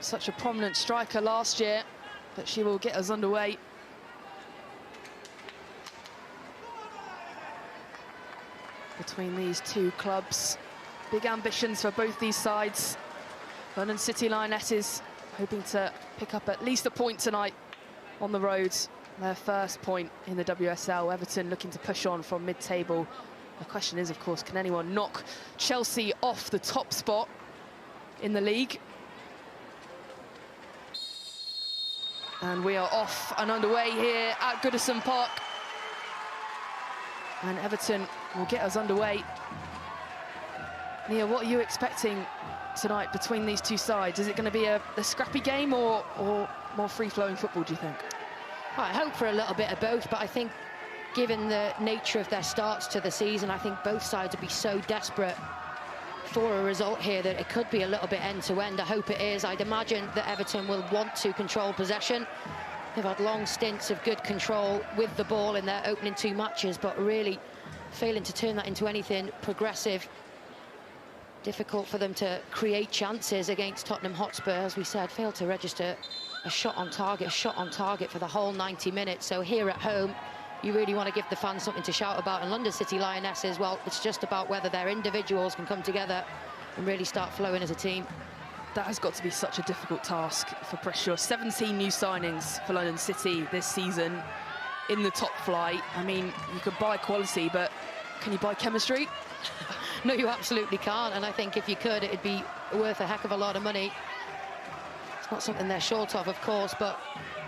such a prominent striker last year, but she will get us underway. Between these two clubs, big ambitions for both these sides. London City Lionesses hoping to pick up at least a point tonight on the road. Their first point in the WSL. Everton looking to push on from mid-table. The question is, of course, can anyone knock Chelsea off the top spot in the league? And we are off and underway here at Goodison Park. And Everton will get us underway. Nia, what are you expecting tonight between these two sides? Is it going to be a scrappy game or more free-flowing football, do you think? Well, I hope for a little bit of both, but I think given the nature of their starts to the season, I think both sides would be so desperate for a result here that it could be a little bit end-to-end. I hope it is. I'd imagine that Everton will want to control possession. They've had long stints of good control with the ball in their opening two matches, but really failing to turn that into anything progressive. Difficult for them to create chances against Tottenham Hotspur. As we said, failed to register a shot on target for the whole 90 minutes. So here at home, you really want to give the fans something to shout about. And London City Lionesses, well, it's just about whether their individuals can come together and really start flowing as a team. That has got to be such a difficult task for Pressure. 17 new signings for London City this season in the top flight. I mean, you could buy quality, but can you buy chemistry? No, you absolutely can't. And I think if you could, it'd be worth a heck of a lot of money. It's not something they're short of course, but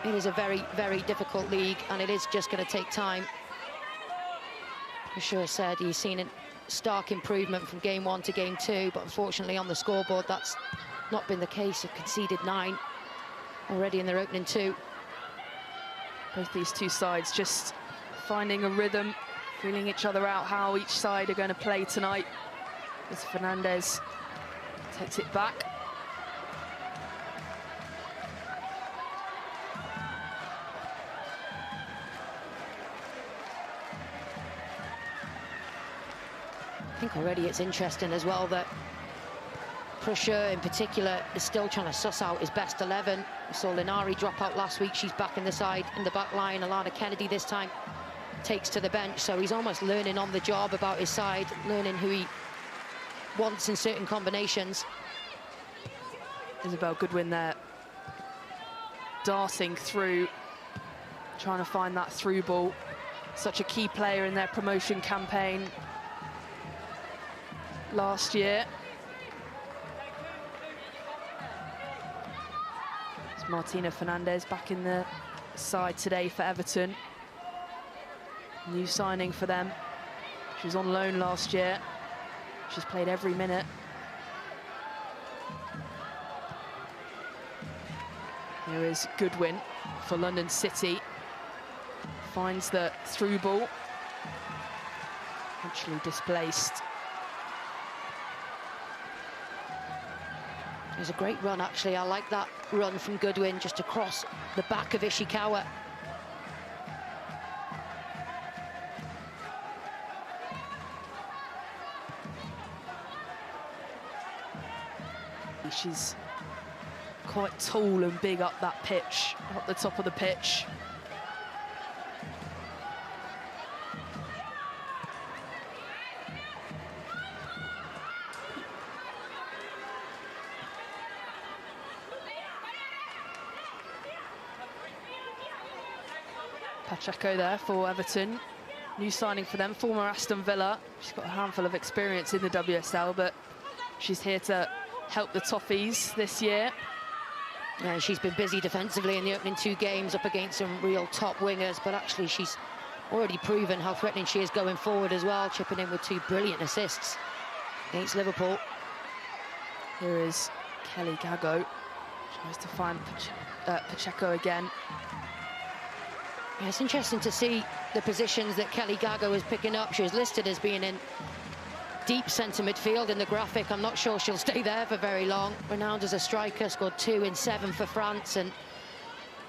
it is a very, very difficult league, and it is just going to take time. Pressure said he's seen a stark improvement from game 1 to game 2, but unfortunately on the scoreboard, that's not been the case. They've conceded 9 already in their opening 2. Both these two sides just finding a rhythm, feeling each other out, how each side are going to play tonight. As Fernandez takes it back. I think already it's interesting as well that Pressure in particular is still trying to suss out his best 11. We saw Linari drop out last week. She's back in the side, in the back line. Alana Kennedy this time takes to the bench. So he's almost learning on the job about his side, learning who he wants in certain combinations. Isabelle Goodwin there, darting through, trying to find that through ball. Such a key player in their promotion campaign last year. It's Martina Fernandez back in the side today for Everton. New signing for them. She was on loan last year. She's played every minute. Here is Goodwin for London City. Finds the through ball. Actually displaced. It was a great run, actually. I like that run from Goodwin, just across the back of Ishikawa. She's quite tall and big up that pitch, up the top of the pitch. Pacheco there for Everton. New signing for them, former Aston Villa. She's got a handful of experience in the WSL, but she's here to help the Toffees this year. Yeah, she's been busy defensively in the opening 2 games up against some real top wingers, but actually she's already proven how threatening she is going forward as well, chipping in with 2 brilliant assists against Liverpool. Here is Kelly Gago. Tries to find Pacheco again. Yeah, it's interesting to see the positions that Kelly Gago is picking up. She was listed as being in deep centre midfield in the graphic. I'm not sure she'll stay there for very long. Renowned as a striker, scored 2 in 7 for France, and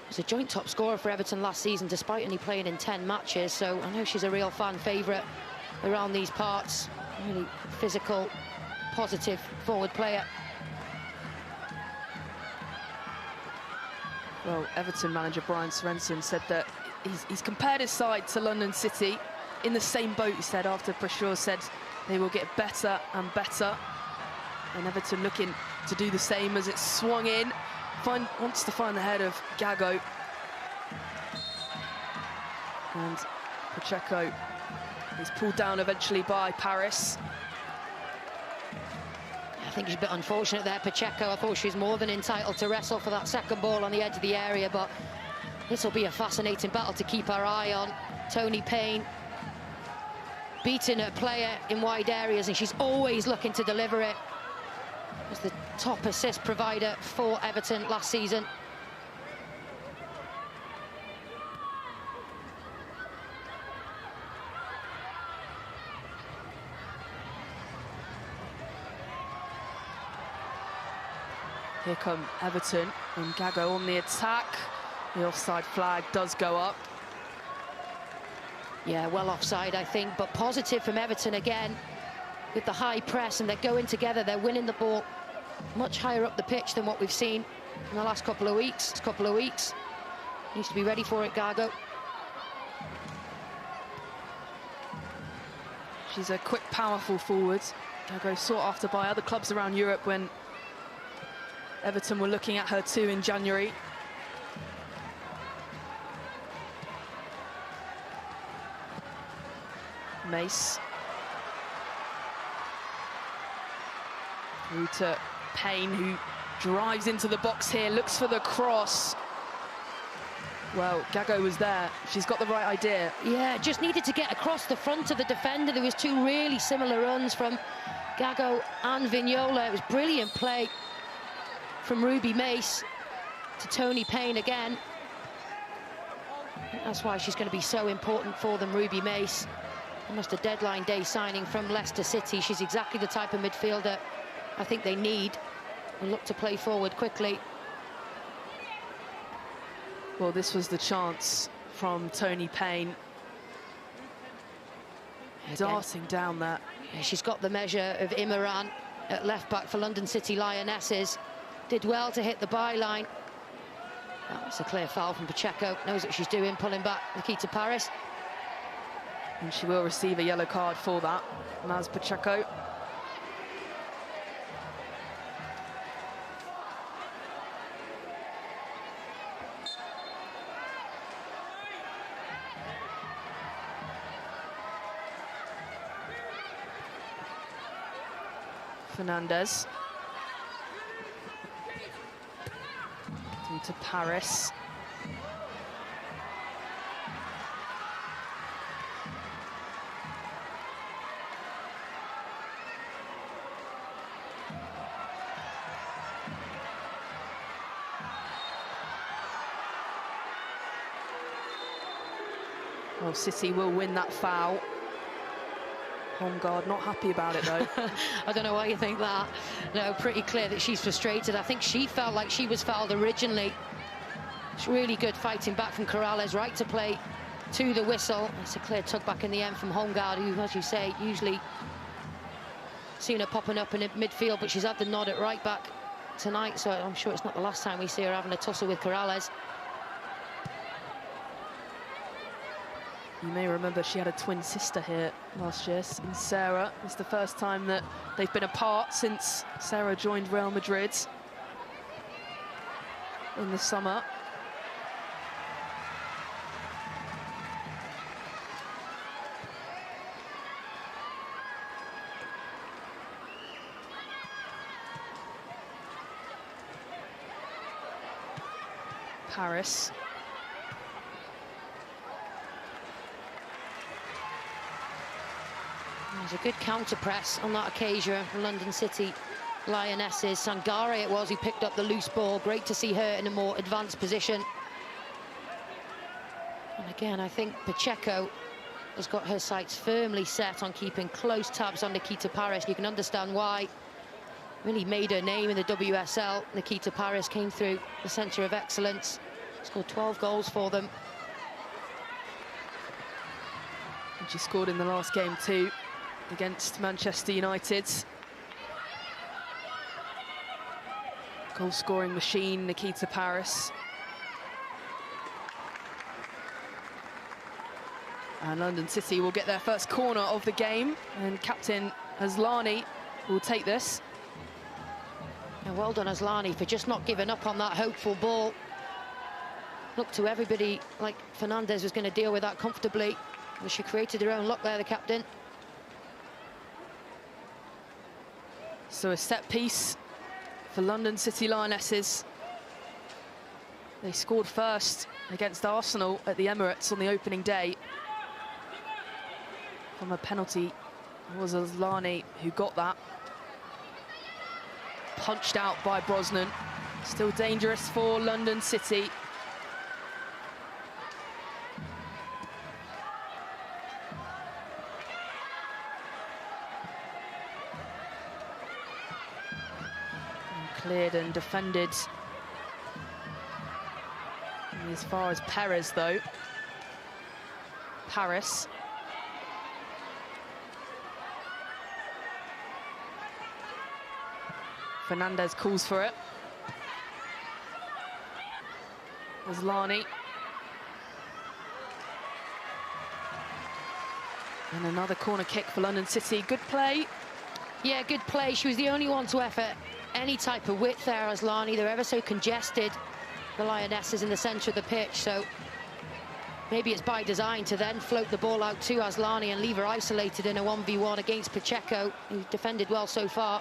was a joint top scorer for Everton last season, despite only playing in 10 matches. So I know she's a real fan favourite around these parts. Really physical, positive forward player. Well, Everton manager Brian Svensson said that he's compared his side to London City. In the same boat, he said, after Prashur said they will get better and better. And Everton looking to do the same as it's swung in. Wants to find the head of Gago. And Pacheco is pulled down eventually by Paris. I think she's a bit unfortunate there, Pacheco. I thought she was more than entitled to wrestle for that second ball on the edge of the area, but this will be a fascinating battle to keep our eye on. Tony Payne beating a player in wide areas, and she's always looking to deliver it. Was the top assist provider for Everton last season. Here come Everton and Gago on the attack. The offside flag does go up. Yeah, well offside, I think, but positive from Everton again with the high press, and they're going together. They're winning the ball much higher up the pitch than what we've seen in the last couple of weeks. Needs to be ready for it, Gago. She's a quick, powerful forward. Gago sought after by other clubs around Europe when Everton were looking at her too in January. Mace. Through to Payne, who drives into the box here, looks for the cross. Well, Gago was there. She's got the right idea. Yeah, just needed to get across the front of the defender. There was two really similar runs from Gago and Vignola. It was brilliant play from Ruby Mace to Tony Payne again. That's why she's going to be so important for them, Ruby Mace. Almost a deadline day signing from Leicester City. She's exactly the type of midfielder I think they need and look to play forward quickly. Well, this was the chance from Tony Payne. Darting down that. Yeah, she's got the measure of Imran at left back for London City Lionesses. Did well to hit the byline. That's a clear foul from Pacheco. Knows what she's doing, pulling back Nikita Paris. And she will receive a yellow card for that, Maz Pacheco. Fernandez. Through to Paris. Well, City will win that foul. Home guard not happy about it, though. I don't know why you think that. No, pretty clear that she's frustrated. I think she felt like she was fouled originally. It's really good fighting back from Corrales, right to play to the whistle. It's a clear tug back in the end from home guard, who, as you say, usually seen her popping up in midfield, but she's had the nod at right back tonight, so I'm sure it's not the last time we see her having a tussle with Corrales. You may remember she had a twin sister here last year, in Sarah. It's the first time that they've been apart since Sarah joined Real Madrid in the summer. Paris. There's a good counter-press on that occasion from London City Lionesses. Sangare it was who picked up the loose ball. Great to see her in a more advanced position. And again, I think Pacheco has got her sights firmly set on keeping close tabs on Nikita Paris. You can understand why. Really made her name in the WSL. Nikita Paris came through the centre of excellence. Scored 12 goals for them. And she scored in the last game too, against Manchester United. Goal-scoring machine, Nikita Paris. And London City will get their first corner of the game, and captain Aslani will take this. And well done, Aslani, for just not giving up on that hopeful ball. Looked to everybody like Fernandez was going to deal with that comfortably. And she created her own luck there, the captain. So a set piece for London City Lionesses. They scored first against Arsenal at the Emirates on the opening day. From a penalty, it was Aslani who got that. Punched out by Brosnan. Still dangerous for London City. Cleared and defended. And as far as Perez, though. Paris. Fernandez calls for it. Aslani. And another corner kick for London City. Good play. Yeah, good play. She was the only one to effort any type of width there, Aslani. They're ever so congested, the Lionesses, in the centre of the pitch. So maybe it's by design to then float the ball out to Aslani and leave her isolated in a 1v1 against Pacheco, who defended well so far.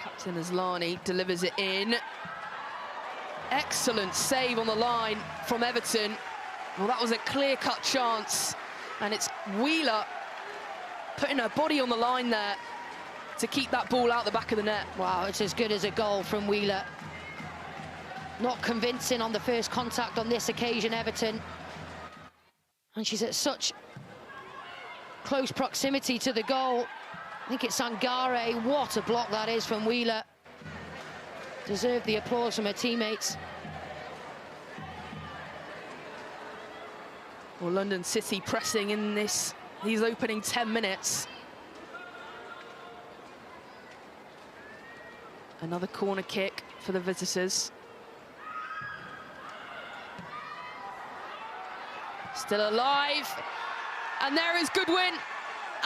Captain Aslani delivers it in. Excellent save on the line from Everton. Well, that was a clear-cut chance, and it's Wheeler putting her body on the line there to keep that ball out the back of the net. Wow, it's as good as a goal from Wheeler. Not convincing on the first contact on this occasion, Everton. And she's at such close proximity to the goal. I think it's Sangare. What a block that is from Wheeler. Deserved the applause from her teammates. Well, London City pressing in these opening 10 minutes. Another corner kick for the visitors. Still alive. And there is Goodwin.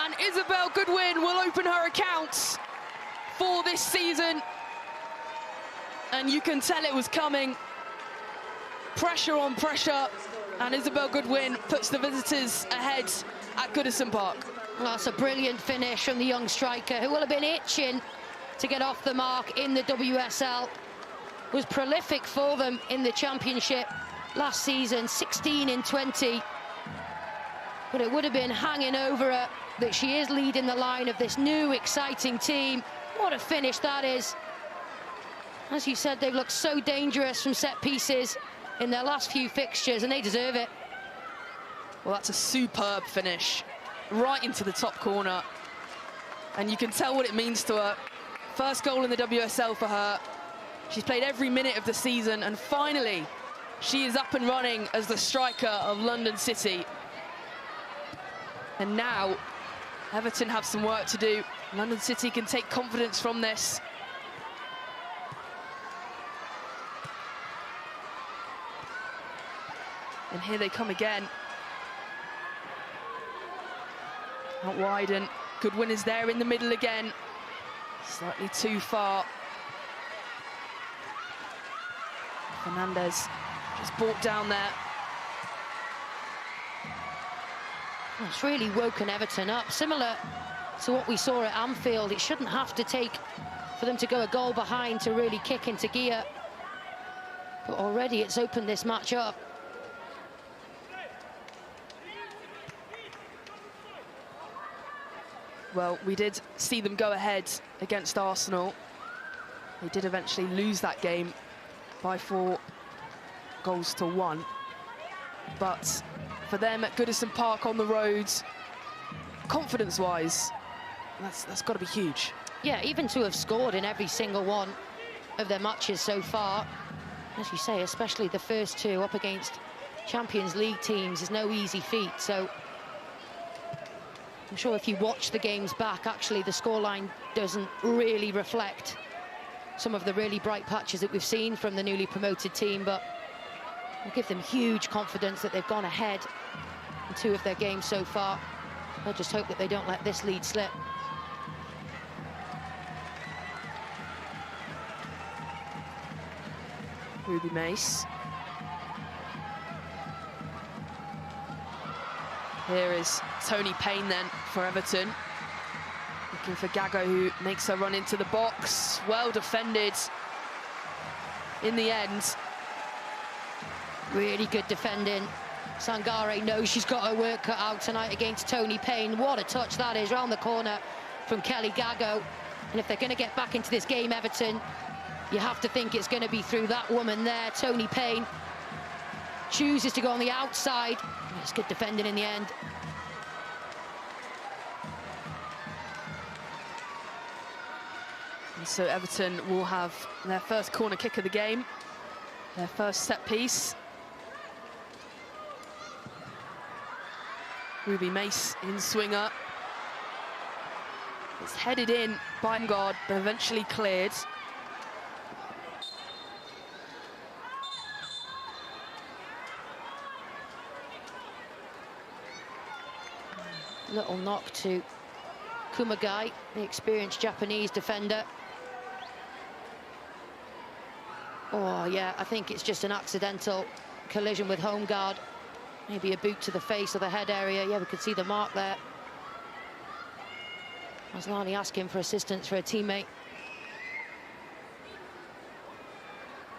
And Isabelle Goodwin will open her accounts for this season. And you can tell it was coming. Pressure on pressure. And Isabelle Goodwin puts the visitors ahead at Goodison Park. Well, that's a brilliant finish from the young striker, who will have been itching to get off the mark in the WSL. Was prolific for them in the championship last season, 16 in 20. But it would have been hanging over her that she is leading the line of this new exciting team. What a finish that is. As you said, they've looked so dangerous from set pieces in their last few fixtures, and they deserve it. Well, that's a superb finish, right into the top corner. And you can tell what it means to her. First goal in the WSL for her. She's played every minute of the season, and finally, she is up and running as the striker of London City. And now, Everton have some work to do. London City can take confidence from this. And here they come again. Out wide, and Goodwin is there in the middle again. Slightly too far. Fernandez just brought down there. Well, it's really woken Everton up. Similar to what we saw at Anfield, it shouldn't have to take for them to go a goal behind to really kick into gear. But already it's opened this match up. Well, we did see them go ahead against Arsenal. They did eventually lose that game by 4-1. But for them at Goodison Park on the road, confidence-wise, that's got to be huge. Yeah, even to have scored in every single one of their matches so far, as you say, especially the first two up against Champions League teams, is no easy feat. So I'm sure if you watch the games back, actually the scoreline doesn't really reflect some of the really bright patches that we've seen from the newly promoted team, but will give them huge confidence that they've gone ahead in 2 of their games so far. I just hope that they don't let this lead slip. Ruby Mace. Here is Tony Payne then for Everton. Looking for Gago, who makes her run into the box. Well defended in the end. Really good defending. Sangare knows she's got her work cut out tonight against Tony Payne. What a touch that is, round the corner from Kelly Gago. And if they're going to get back into this game, Everton, you have to think it's going to be through that woman there. Tony Payne chooses to go on the outside. It's good defending in the end. And so Everton will have their first corner kick of the game, their first set piece. Ruby Mace in swinger. It's headed in by guard, but eventually cleared. Little knock to Kumagai, the experienced Japanese defender. Oh, yeah, I think it's just an accidental collision with home guard. Maybe a boot to the face or the head area. Yeah, we could see the mark there. Aslani asking for assistance for a teammate.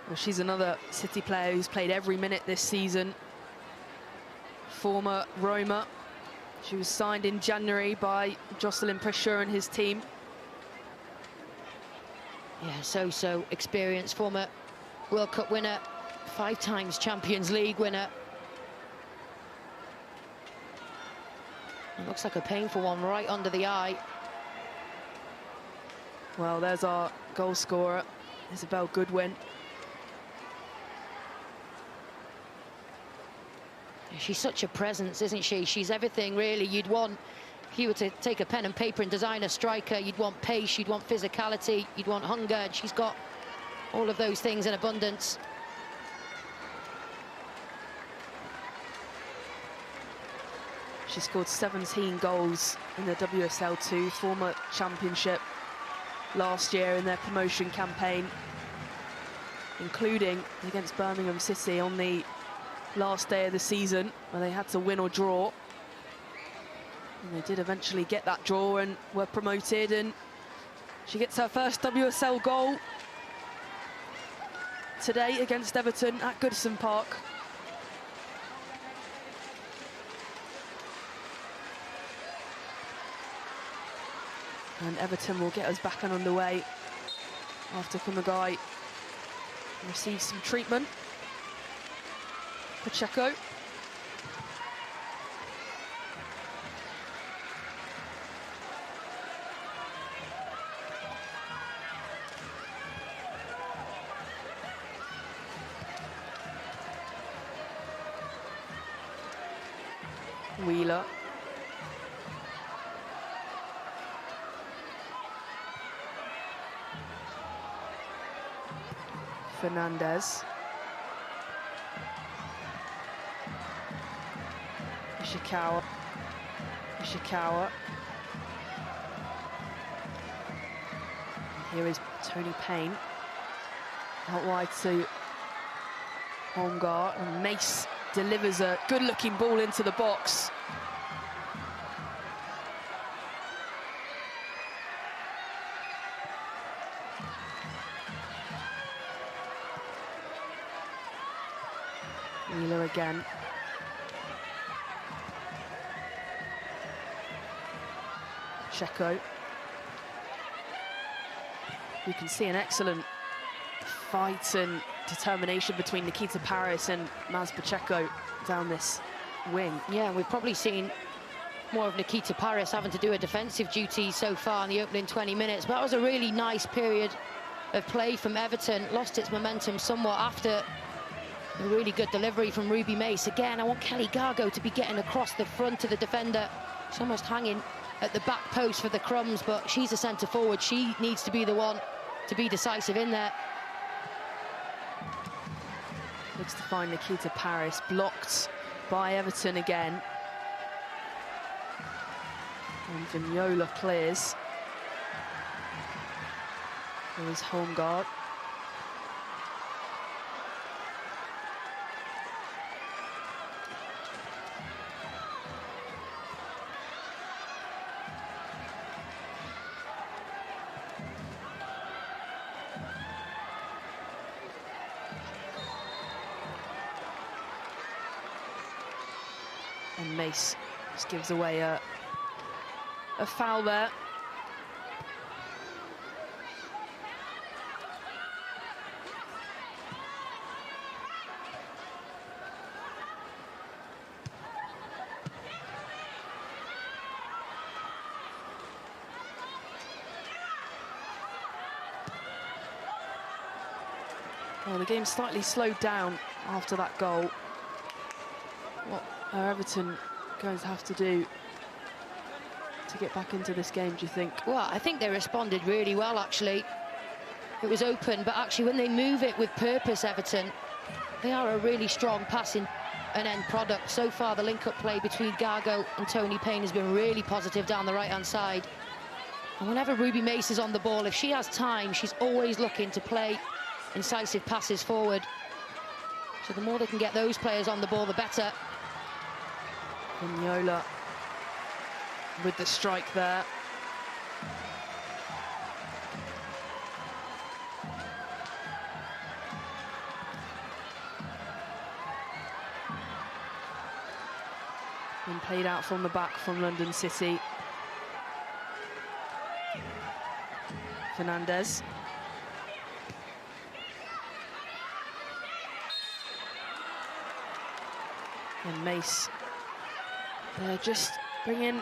Well, she's another City player who's played every minute this season. Former Roma. She was signed in January by Jocelyn Pressure and his team. Yeah, so experienced, former World Cup winner, 5 times Champions League winner. It looks like a painful one right under the eye. Well, there's our goal scorer, Isabelle Goodwin. She's such a presence, isn't she? She's everything, really, you'd want. If you were to take a pen and paper and design a striker, you'd want pace, you'd want physicality, you'd want hunger, and she's got all of those things in abundance. She scored 17 goals in the WSL2 former championship last year in their promotion campaign, including against Birmingham City on the last day of the season, where they had to win or draw. And they did eventually get that draw and were promoted, and she gets her first WSL goal today against Everton at Goodison Park. And Everton will get us back and underway after Kumagai receives some treatment. Pacheco. Wheeler. Fernandez. Ishikawa. Here is Tony Payne. Out wide to Holmgar, and Mace delivers a good-looking ball into the box. Wheeler again. Checo. You can see an excellent fight and determination between Nikita Paris and Maz Pacheco down this wing. Yeah, we've probably seen more of Nikita Paris having to do a defensive duty so far in the opening 20 minutes. But that was a really nice period of play from Everton. Lost its momentum somewhat after a really good delivery from Ruby Mace. Again, I want Kelly Gago to be getting across the front of the defender. She's almost hanging at the back post for the crumbs, but she's a centre forward. She needs to be the one to be decisive in there. Looks to find Nikita Paris, blocked by Everton again. And Vignola clears. For his home guard. And Mace just gives away a foul there. Well, the game slightly slowed down after that goal. What are Everton going to have to do to get back into this game, do you think? Well, I think they responded really well, actually. It was open, but actually when they move it with purpose, Everton, they are a really strong passing and end product. So far, the link-up play between Gargo and Tony Payne has been really positive down the right-hand side. And whenever Ruby Mace is on the ball, if she has time, she's always looking to play incisive passes forward. So the more they can get those players on the ball, the better. Vignola with the strike there. And played out from the back from London City. Fernandez. And Mace. They're just bringing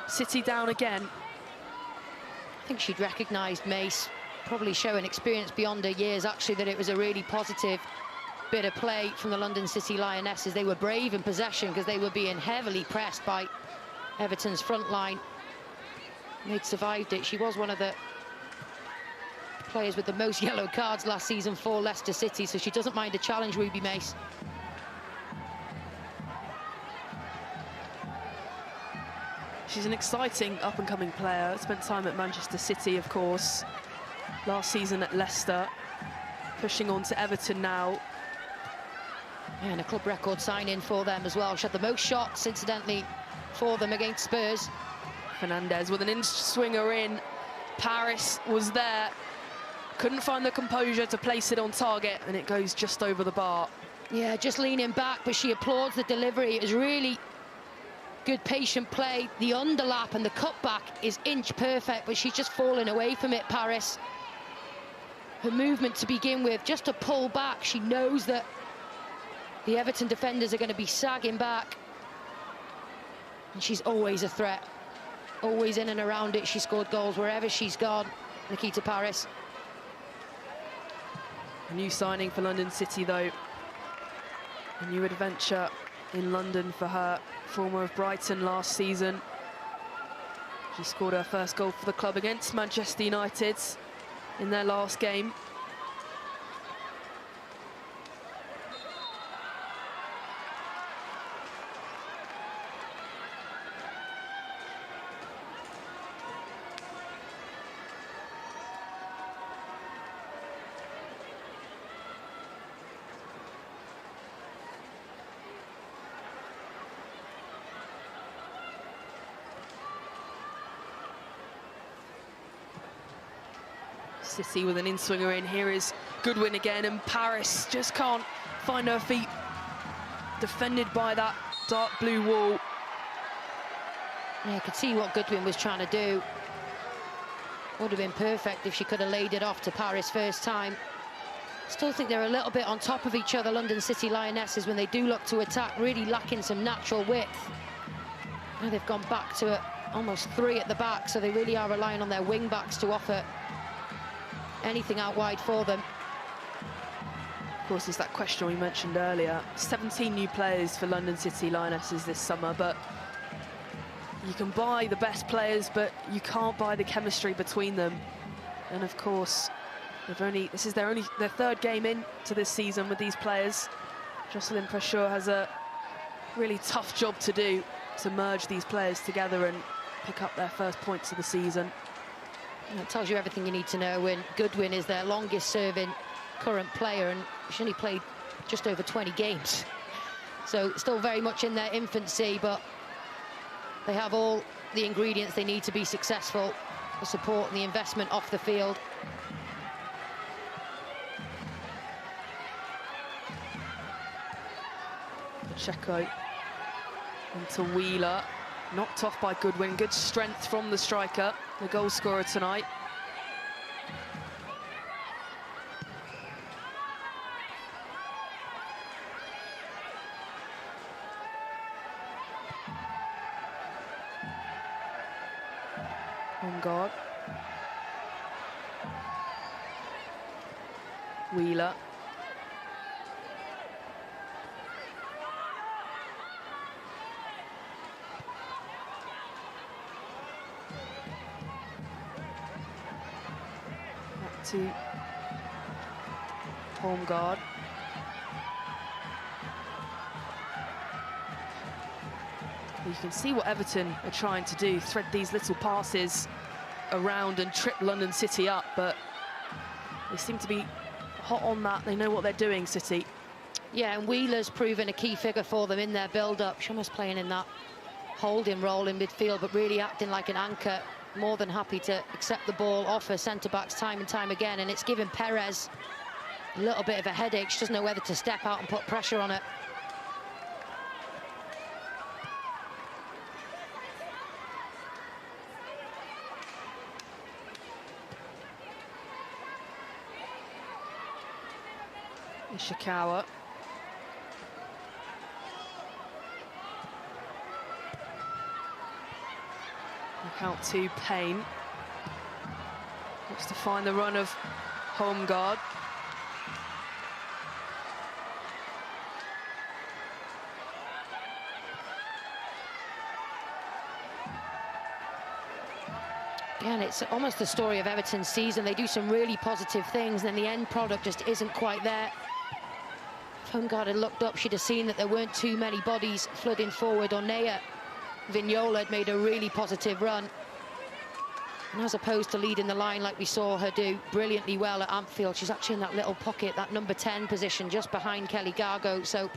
City down again. I think she'd recognised Mace, probably showing experience beyond her years, actually, that it was a really positive bit of play from the London City Lionesses. They were brave in possession because they were being heavily pressed by Everton's front line. They'd survived it. She was one of the players with the most yellow cards last season for Leicester City, so she doesn't mind a challenge, Ruby Mace. She's an exciting up-and-coming player. Spent time at Manchester City, of course. Last season at Leicester. Pushing on to Everton now. Yeah, and a club record sign-in for them as well. She had the most shots, incidentally, for them against Spurs. Fernandez with an in-swinger in. Paris was there. Couldn't find the composure to place it on target, and it goes just over the bar. Yeah, just leaning back, but she applauds the delivery. It was really good patient play. The underlap and the cutback is inch perfect, but she's just falling away from it, Paris. Her movement to begin with, just to pull back. She knows that the Everton defenders are going to be sagging back. And she's always a threat. Always in and around it. She scored goals wherever she's gone, Nikita Paris. A new signing for London City, though. A new adventure in London for her. Former of Brighton last season. She scored her first goal for the club against Manchester United in their last game. City with an in-swinger in. Here is Goodwin again, and Paris just can't find her feet. Defended by that dark blue wall. Yeah, I could see what Goodwin was trying to do. Would have been perfect if she could have laid it off to Paris first time. Still think they're a little bit on top of each other, London City Lionesses, when they do look to attack, really lacking some natural width. Now they've gone back to almost 3 at the back, so they really are relying on their wing backs to offer anything out wide for them. Of course, it's that question we mentioned earlier. 17 new players for London City Lionesses this summer, but you can buy the best players, but you can't buy the chemistry between them. And of course, This is their third game into this season with these players. Jocelyn Pressure has a really tough job to do to merge these players together and pick up their first points of the season. And it tells you everything you need to know when Goodwin is their longest serving current player, and she only played just over 20 games. So still very much in their infancy, but they have all the ingredients they need to be successful, the support and the investment off the field. Pacheco into Wheeler, knocked off by Goodwin. Good strength from the striker, the goal scorer tonight. On guard. Wheeler. Back to home guard. You can see what Everton are trying to do, thread these little passes around and trip London City up, but they seem to be hot on that. They know what they're doing, City. Yeah, and Wheeler's proven a key figure for them in their build-up. She was playing in that holding role in midfield, but really acting like an anchor, more than happy to accept the ball off her centre-backs time and time again, and it's given Perez a little bit of a headache. She doesn't know whether to step out and put pressure on it. Ishikawa. Look out to Payne. Looks to find the run of home guard. Yeah, and it's almost the story of Everton's season. They do some really positive things, and then the end product just isn't quite there. If home guard had looked up, she'd have seen that there weren't too many bodies flooding forward. Ornea Vignola had made a really positive run. And as opposed to leading the line like we saw her do brilliantly well at Anfield, she's actually in that little pocket, that number 10 position, just behind Kelly Gargo. So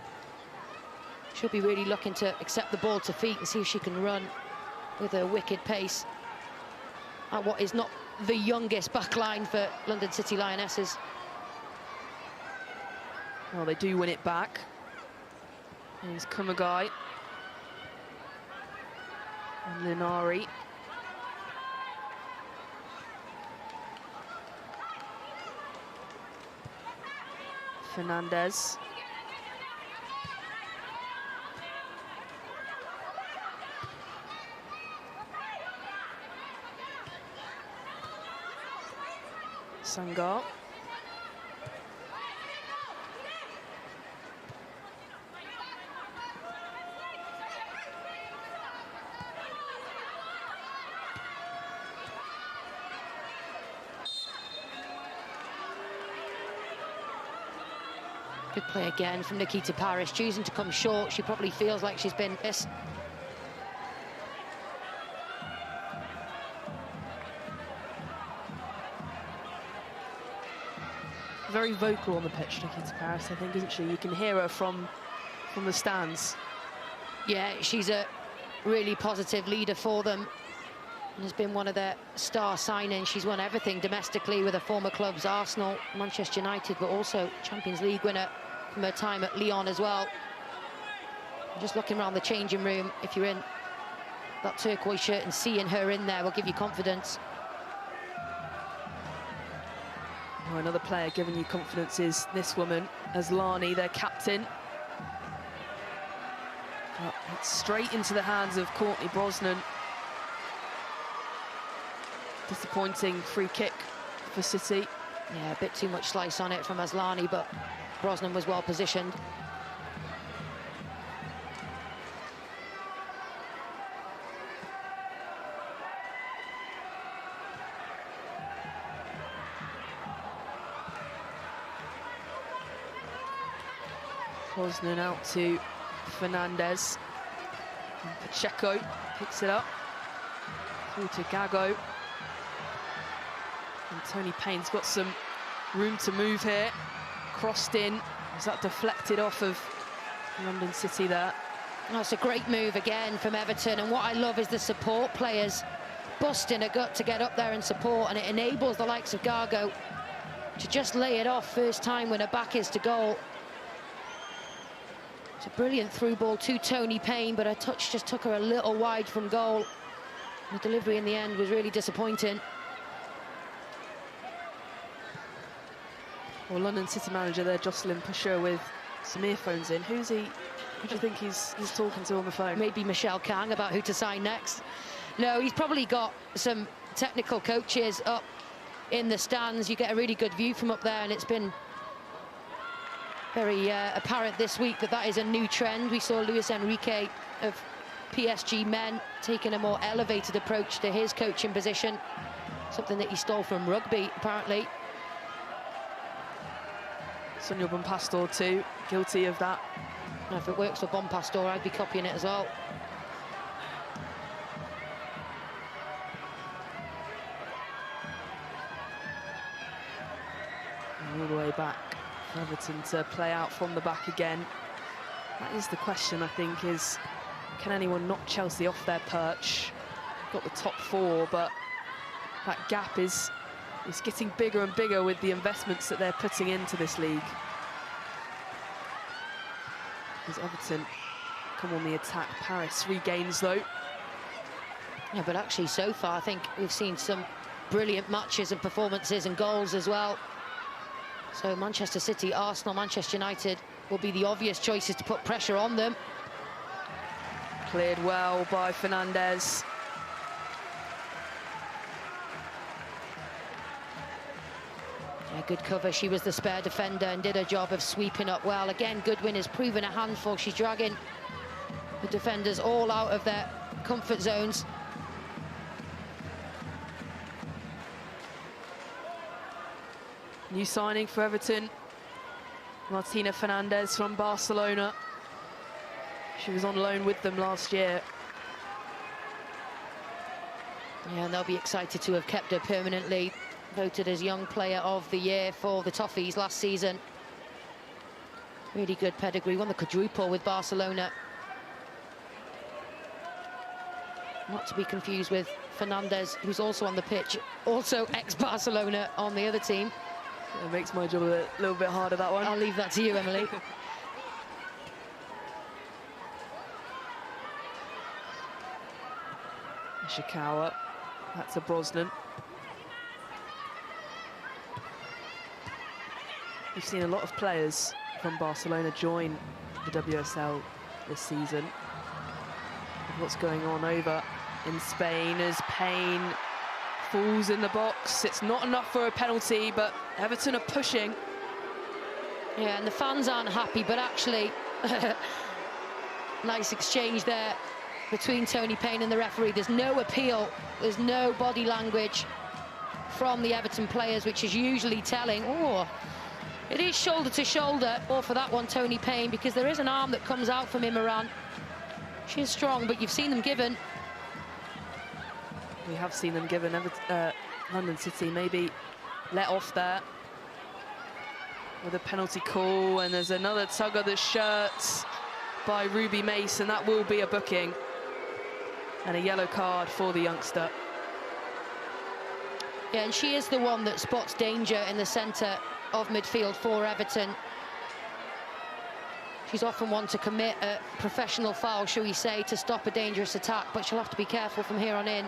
she'll be really looking to accept the ball to feet and see if she can run with her wicked pace at what is not the youngest back line for London City Lionesses. Well, they do win it back. Here's Kumagai. And Linari. Fernandez. Sangar. Good play again from Nikita Paris, choosing to come short. She probably feels like she's been missed. Very vocal on the pitch, Nikita Paris, I think, isn't she? You can hear her from the stands. Yeah, she's a really positive leader for them and has been one of their star signings. She's won everything domestically with her former clubs, Arsenal, Manchester United, but also Champions League winner from her time at Lyon as well. Just looking around the changing room, if you're in that turquoise shirt and seeing her in there will give you confidence. Oh, another player giving you confidence is this woman, Aslani, their captain. Oh, it's straight into the hands of Courtney Brosnan. Disappointing free kick for City. Yeah, a bit too much slice on it from Aslani, but Brosnan was well positioned. Brosnan out to Fernandez. And Pacheco picks it up. Through to Gago. And Tony Payne's got some room to move here. Crossed in. Is that deflected off of London City there? That's a great move again from Everton, and what I love is the support players busting a gut to get up there and support, and it enables the likes of Gago to just lay it off first time when her back is to goal. It's a brilliant through ball to Tony Payne, but her touch just took her a little wide from goal. The delivery in the end was really disappointing. Well, London City manager there, Jocelyn Pusher, with some earphones in. Who do you think he's talking to on the phone? Maybe Michelle Kang about who to sign next. No, he's probably got some technical coaches up in the stands. You get a really good view from up there, and it's been very apparent this week that is a new trend. We saw Luis Enrique of PSG men taking a more elevated approach to his coaching position, something that he stole from rugby, apparently. Sonia Bonpastor too, guilty of that. Now, if it works for Bonpastor, I'd be copying it as well. And all the way back for Everton to play out from the back again. That is the question, I think, is can anyone knock Chelsea off their perch? Got the top four, but that gap is getting bigger and bigger with the investments that they're putting into this league. As Everton come on the attack. Paris regains, though. Yeah, but actually, so far, I think we've seen some brilliant matches and performances and goals as well. So Manchester City, Arsenal, Manchester United will be the obvious choices to put pressure on them. Cleared well by Fernandez. Yeah, good cover. She was the spare defender and did her job of sweeping up well. Again, Goodwin has proven a handful. She's dragging the defenders all out of their comfort zones. New signing for Everton, Martina Fernandez from Barcelona. She was on loan with them last year. Yeah, and they'll be excited to have kept her permanently. Voted as Young Player of the Year for the Toffees last season. Really good pedigree, won the quadruple with Barcelona. Not to be confused with Fernandez, who's also on the pitch, also ex-Barcelona on the other team. It makes my job a little bit harder, that one. I'll leave that to you, Emily. Ishikawa, that's a Brosnan. We've seen a lot of players from Barcelona join the WSL this season. What's going on over in Spain as Payne falls in the box. It's not enough for a penalty, but Everton are pushing. Yeah, and the fans aren't happy, but actually, nice exchange there between Tony Payne and the referee. There's no appeal, there's no body language from the Everton players, which is usually telling. Oh, it is shoulder to shoulder, or for that one, Tony Payne, because there is an arm that comes out from Imran. She is strong, but you've seen them given. We have seen them given. London City maybe let off there with a penalty call, and there's another tug of the shirt by Ruby Mace, and that will be a booking and a yellow card for the youngster. Yeah, and she is the one that spots danger in the centre of midfield for Everton. She's often one to commit a professional foul, shall we say, to stop a dangerous attack, but she'll have to be careful from here on in.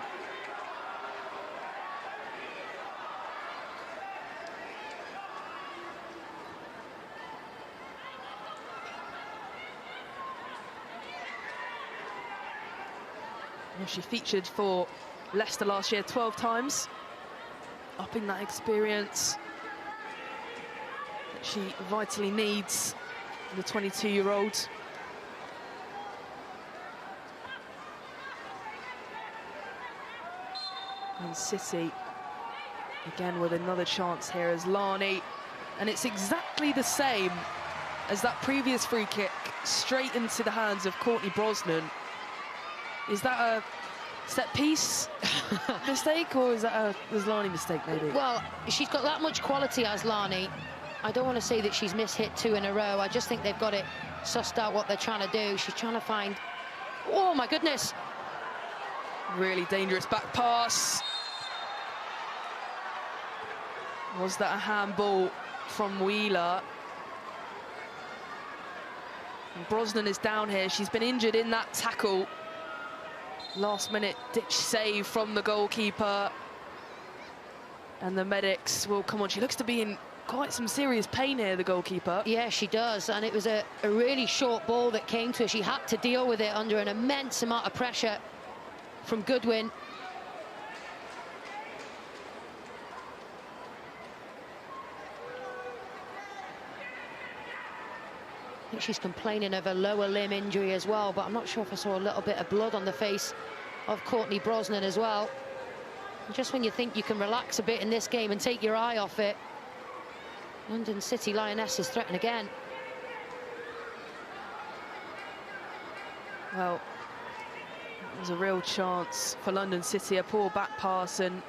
Well, she featured for Leicester last year 12 times, upping that experience that she vitally needs, the 22-year-old. And City, again with another chance here as Lani, and it's exactly the same as that previous free kick straight into the hands of Courtney Brosnan. Is that a set-piece mistake, or is that a Asllani mistake, maybe? Well, she's got that much quality, Asllani. I don't want to say that she's mishit 2 in a row. I just think they've got it sussed out what they're trying to do. She's trying to find... Oh, my goodness. Really dangerous back pass. Was that a handball from Wheeler? And Brosnan is down here. She's been injured in that tackle. Last minute ditch save from the goalkeeper. And the medics will come on. She looks to be in quite some serious pain here, the goalkeeper. Yeah, she does. And it was a really short ball that came to her. She had to deal with it under an immense amount of pressure from Goodwin. I think she's complaining of a lower limb injury as well, but I'm not sure if I saw a little bit of blood on the face of Courtney Brosnan as well. And just when you think you can relax a bit in this game and take your eye off it, London City Lionesses threaten again. Well, it was a real chance for London City, a poor back pass, and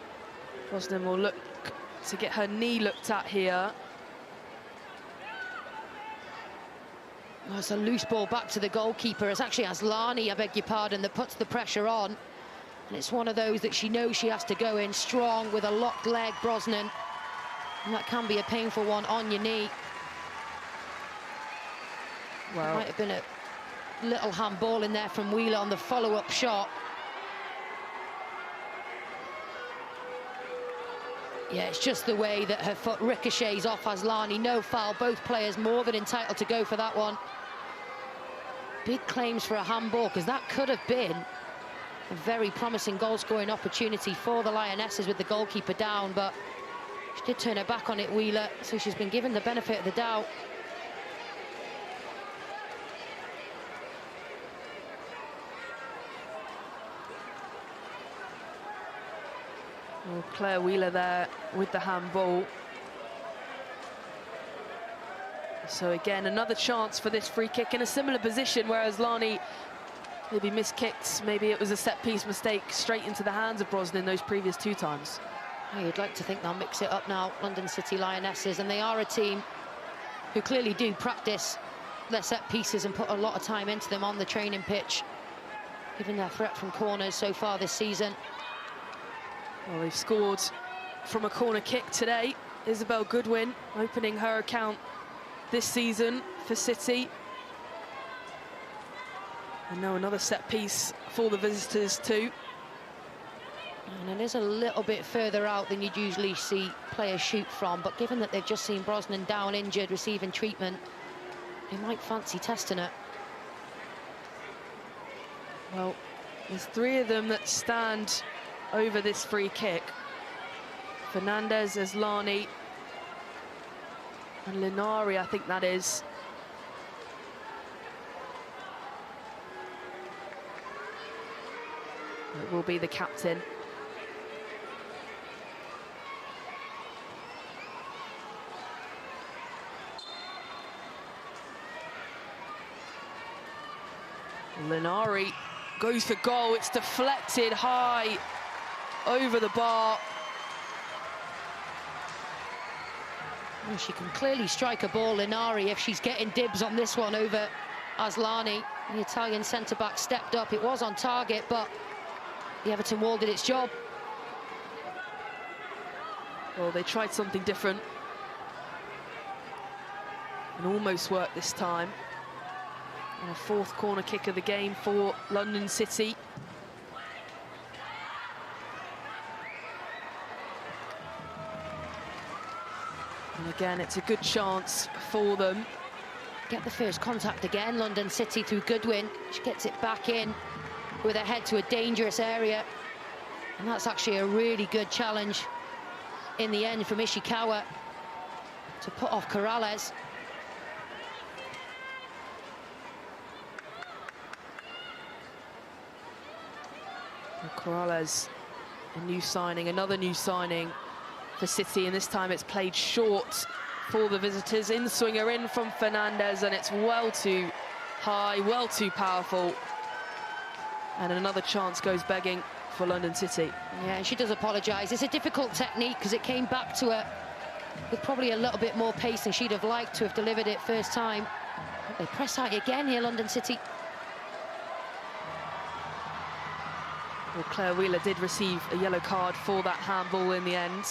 Brosnan will look to get her knee looked at here. Oh, it's a loose ball back to the goalkeeper. It's actually Asllani, I beg your pardon, that puts the pressure on. And it's one of those that she knows she has to go in strong with a locked leg, Brosnan. And that can be a painful one on your knee. Well, might have been a little handball in there from Wheeler on the follow-up shot. Yeah, it's just the way that her foot ricochets off Asllani. No foul, both players more than entitled to go for that one. Big claims for a handball, because that could have been a very promising goal-scoring opportunity for the Lionesses with the goalkeeper down, but she did turn her back on it, Wheeler, so she's been given the benefit of the doubt. Well, Claire Wheeler there with the handball. So again, another chance for this free kick in a similar position, whereas Asllani maybe miskicked, maybe it was a set-piece mistake straight into the hands of Brosnan those previous 2 times. Oh, you'd like to think they'll mix it up now, London City Lionesses, and they are a team who clearly do practice their set pieces and put a lot of time into them on the training pitch, given their threat from corners so far this season. Well, they've scored from a corner kick today. Isabelle Goodwin opening her account this season for City. And now another set piece for the visitors too. And it is a little bit further out than you'd usually see players shoot from, but given that they've just seen Brosnan down injured, receiving treatment, they might fancy testing it. Well, there's 3 of them that stand over this free kick. Fernandez, Asllani, and Linari, I think that is. It will be the captain. Linari goes for goal. It's deflected high over the bar. Well, she can clearly strike a ball, Linari, if she's getting dibs on this one over Asllani. The Italian centre-back stepped up. It was on target, but the Everton wall did its job. Well, they tried something different and almost worked this time. And a 4th corner kick of the game for London City. And again, it's a good chance for them. Get the first contact again, London City, through Goodwin. She gets it back in with her head to a dangerous area. And that's actually a really good challenge in the end from Ishikawa to put off Corrales. Corrales, a new signing, another new signing for City, and this time it's played short for the visitors. In swinger in from Fernandez, and it's well too high, well too powerful. And another chance goes begging for London City. Yeah, and she does apologise. It's a difficult technique because it came back to her with probably a little bit more pace than she'd have liked to have delivered it first time. But they press out again here, London City. Well, Claire Wheeler did receive a yellow card for that handball in the end.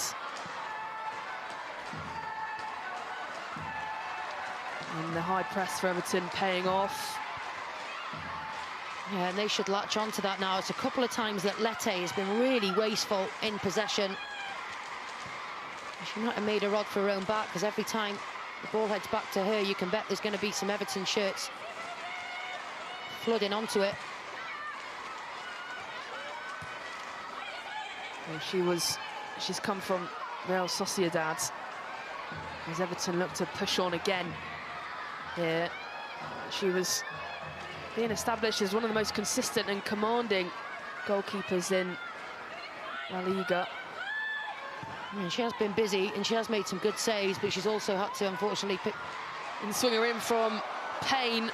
And the high press for Everton paying off. Yeah, and they should latch on to that now. It's a couple of times that Lete has been really wasteful in possession. She might have made a rod for her own back, because every time the ball heads back to her, you can bet there's going to be some Everton shirts flooding onto it. Well, she's come from Real Sociedad, as Everton look to push on again here. She was being established as one of the most consistent and commanding goalkeepers in La Liga. Yeah, she has been busy and she has made some good saves, but she's also had to unfortunately pick. And swinger in from Payne,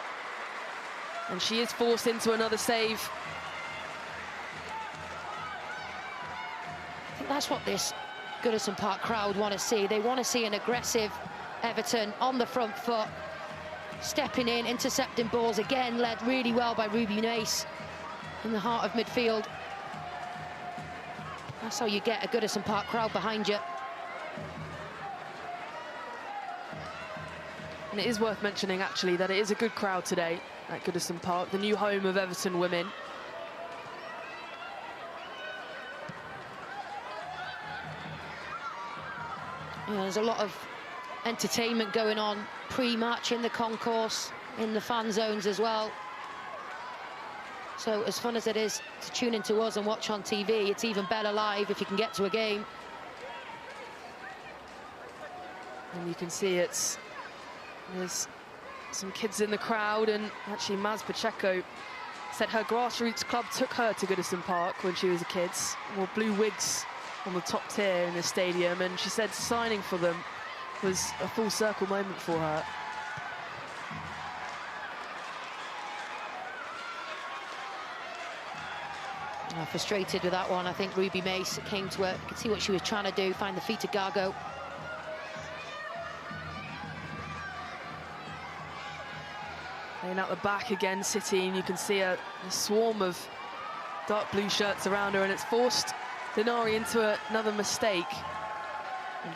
and she is forced into another save. I think that's what this Goodison Park crowd want to see. They want to see an aggressive Everton on the front foot, stepping in, intercepting balls, again led really well by Ruby Mace in the heart of midfield. That's how you get a Goodison Park crowd behind you. And it is worth mentioning, actually, that it is a good crowd today at Goodison Park, the new home of Everton women. Yeah, there's a lot of entertainment going on pre-match in the concourse, in the fan zones as well. So as fun as it is to tune into us and watch on TV, it's even better live if you can get to a game. And you can see there's some kids in the crowd, and actually Maz Pacheco said her grassroots club took her to Goodison Park when she was a kid, wore blue wigs on the top tier in the stadium, and she said signing for them was a full circle moment for her. Frustrated with that one. I think Ruby Mace came to her, you could see what she was trying to do, find the feet of Gargo. Playing out the back again, City, and you can see a swarm of dark blue shirts around her, and it's forced Linari into another mistake.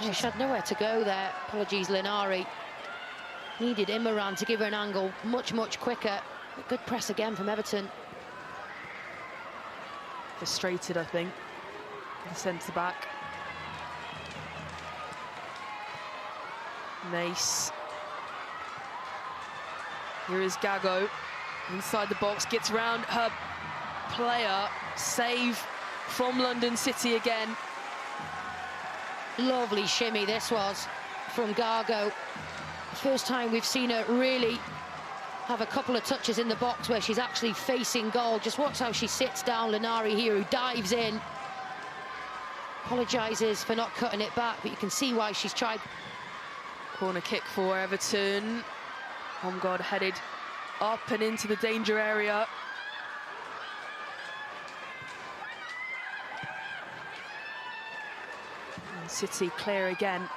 Yeah, she had nowhere to go there. Apologies, Linari. Needed Imran to give her an angle much, much quicker. But good press again from Everton. Frustrated, I think, the centre-back. Mace. Here is Gago, inside the box, gets round her player. Save from London City again. Lovely shimmy this was from Gargo. First time we've seen her really have a couple of touches in the box where she's actually facing goal. Just watch how she sits down, Linari here, who dives in. Apologises for not cutting it back, but you can see why she's tried. Corner kick for Everton. Homgard headed up and into the danger area. And City clear again.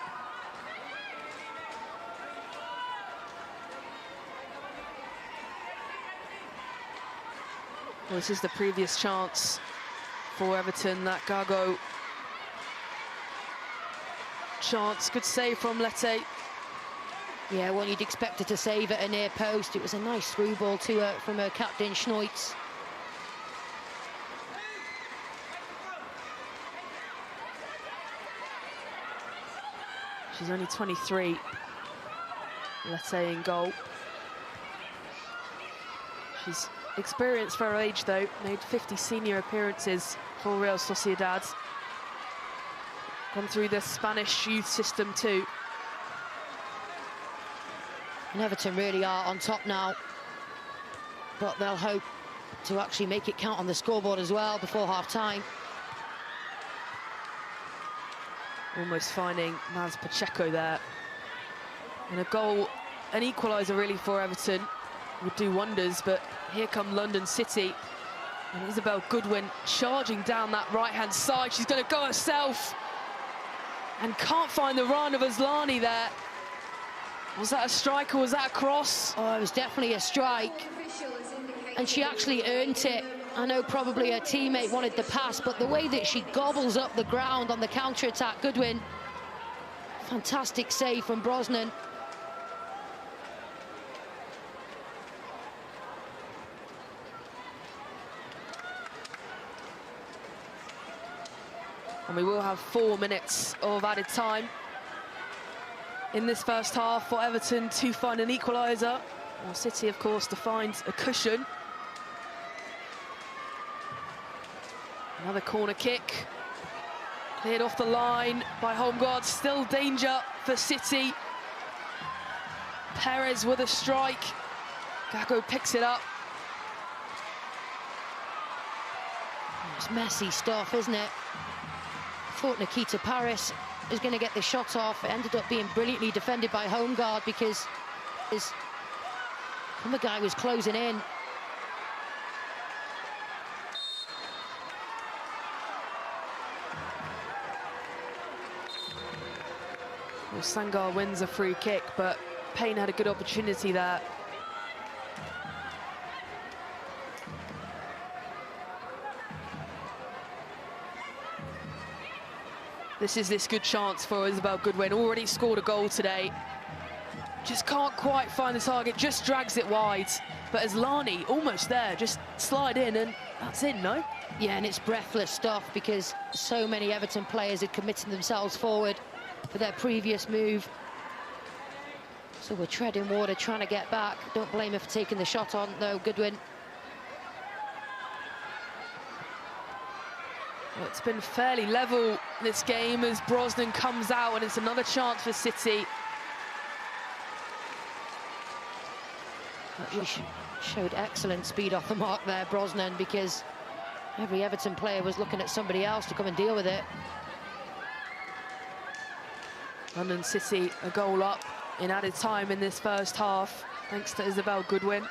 Well, this is the previous chance for Everton, that Gargo chance. Good save from Lete. Yeah, one you'd expect her to save at a near post. It was a nice through ball to her from her captain, Schneutz. She's only 23. Lete in goal. She's experienced for her age, though. Made 50 senior appearances for Real Sociedad. Gone through the Spanish youth system too. And Everton really are on top now, but they'll hope to actually make it count on the scoreboard as well before half-time. Almost finding Maz Pacheco there. And a goal, an equaliser really for Everton, would do wonders, but here come London City. And Isabelle Goodwin charging down that right-hand side. She's going to go herself. And can't find the run of Asllani there. Was that a strike or was that a cross? Oh, it was definitely a strike. And she actually earned it. I know probably her teammate wanted the pass, but the way that she gobbles up the ground on the counter-attack, Goodwin, fantastic save from Brosnan. And we will have 4 minutes of added time in this first half for Everton to find an equaliser. Or City, of course, to find a cushion. Another corner kick. Cleared off the line by home guard. Still danger for City. Perez with a strike. Gago picks it up. It's messy stuff, isn't it? Thought Nikita Paris was going to get the shot off. It ended up being brilliantly defended by home guard because the guy was closing in. Well, Sangar wins a free kick, but Payne had a good opportunity there. This is this good chance for Isabelle Goodwin. Already scored a goal today. Just can't quite find the target, just drags it wide. But Asllani almost there, just slide in and that's in, no? Yeah, and it's breathless stuff because so many Everton players had committed themselves forward for their previous move. So we're treading water, trying to get back. Don't blame her for taking the shot on, though, Goodwin. Well, it's been fairly level this game as Brosnan comes out, and it's another chance for City. She showed excellent speed off the mark there, Brosnan, because every Everton player was looking at somebody else to come and deal with it. London City a goal up in added time in this first half, thanks to Isabelle Goodwin.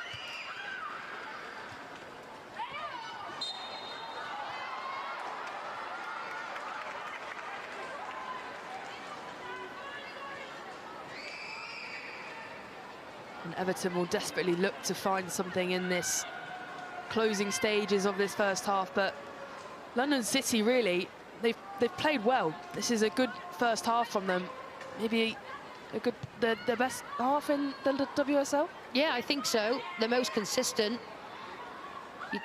And Everton will desperately look to find something in this closing stages of this first half, but London City really, they've played well. This is a good first half from them. Maybe a good, the best half in the WSL? Yeah, I think so. The most consistent.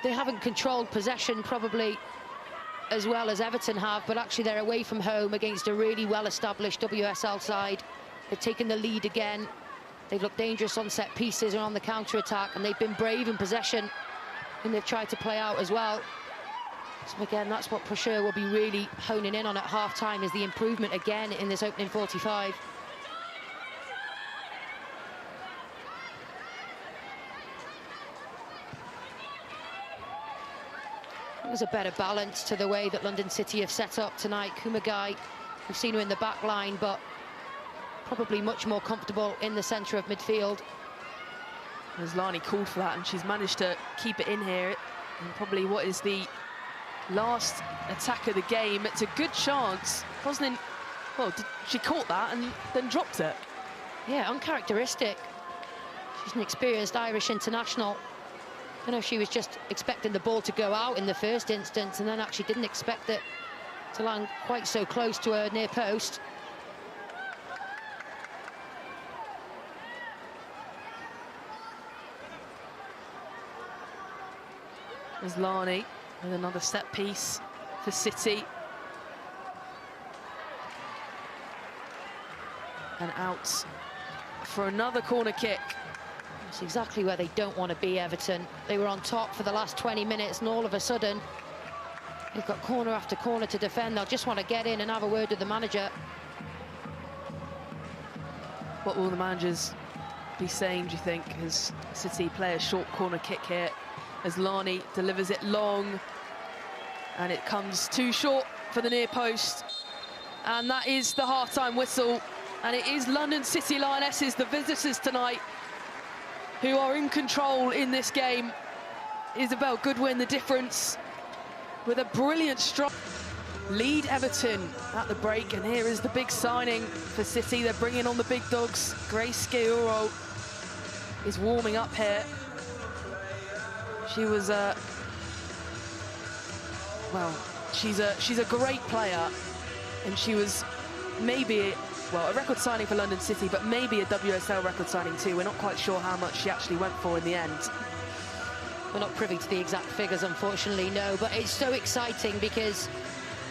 They haven't controlled possession probably as well as Everton have, but actually they're away from home against a really well-established WSL side. They've taken the lead again. They've looked dangerous on set pieces and on the counter-attack, and they've been brave in possession, and they've tried to play out as well. So again, that's what Prasher will be really honing in on at half-time, is the improvement again in this opening 45. There's a better balance to the way that London City have set up tonight. Kumagai, we've seen her in the back line, but probably much more comfortable in the centre of midfield. Asllani called for that, and she's managed to keep it in here. And probably what is the last attack of the game. It's a good chance. Brosnan, well, she caught that and then dropped it. Yeah, uncharacteristic. She's an experienced Irish international. I don't know if she was just expecting the ball to go out in the first instance and then actually didn't expect it to land quite so close to her near post. Asllani with another set piece for City. And out for another corner kick. That's exactly where they don't want to be, Everton. They were on top for the last 20 minutes, and all of a sudden, they've got corner after corner to defend. They'll just want to get in and have a word with the manager. What will the managers be saying, do you think, as City play a short corner kick here? Asllani delivers it long, and it comes too short for the near post. And that is the half-time whistle. And it is London City Lionesses, the visitors tonight, who are in control in this game. Isabelle Goodwin, the difference, with a brilliant strike. Lead Everton at the break, and here is the big signing for City. They're bringing on the big dogs. Grace Guioro is warming up here. She was well, she's a great player, and she was maybe, well, a record signing for London City, but maybe a WSL record signing too. We're not quite sure how much she actually went for in the end. We're not privy to the exact figures, unfortunately, no, but it's so exciting because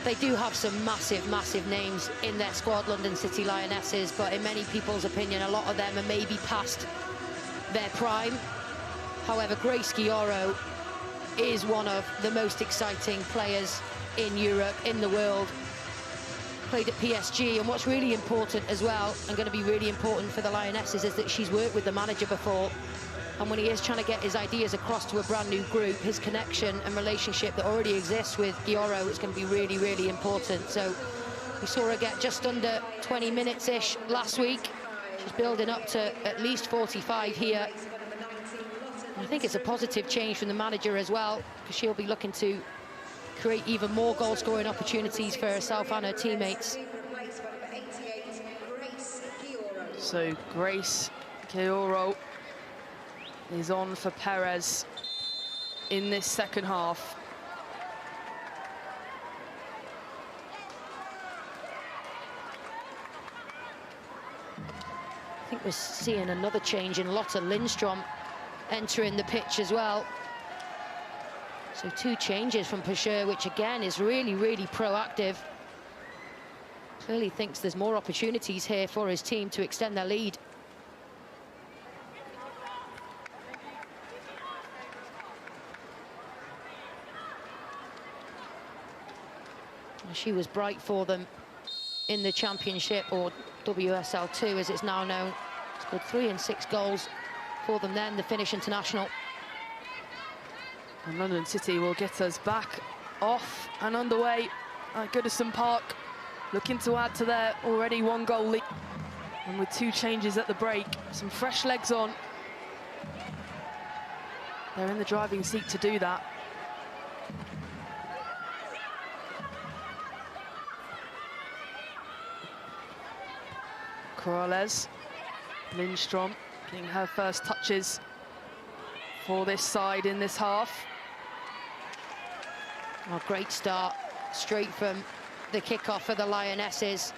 they do have some massive, massive names in their squad, London City Lionesses, but in many people's opinion, a lot of them are maybe past their prime. However, Grace Guioro is one of the most exciting players in Europe, in the world. Played at PSG, and what's really important as well, and going to be really important for the Lionesses, is that she's worked with the manager before. And when he is trying to get his ideas across to a brand new group, his connection and relationship that already exists with Guioro is going to be really, really important. So we saw her get just under 20 minutes-ish last week. She's building up to at least 45 here. And I think it's a positive change from the manager as well, because she'll be looking to create even more goal-scoring opportunities for herself and her teammates. So Grace Guioro is on for Perez in this second half. I think we're seeing another change in Lotta Lindstrom entering the pitch as well. So 2 changes from Peugeot, which again is really, really proactive. Clearly thinks there's more opportunities here for his team to extend their lead. She was bright for them in the Championship, or WSL 2 as it's now known. Scored 3 and 6 goals for them then, the Finnish international. And London City will get us back off and underway at Goodison Park, looking to add to their already 1-goal lead. And with 2 changes at the break, some fresh legs on. They're in the driving seat to do that. Corrales, Lindstrom getting her first touches for this side in this half. Oh, great start, straight from the kickoff for the Lionesses.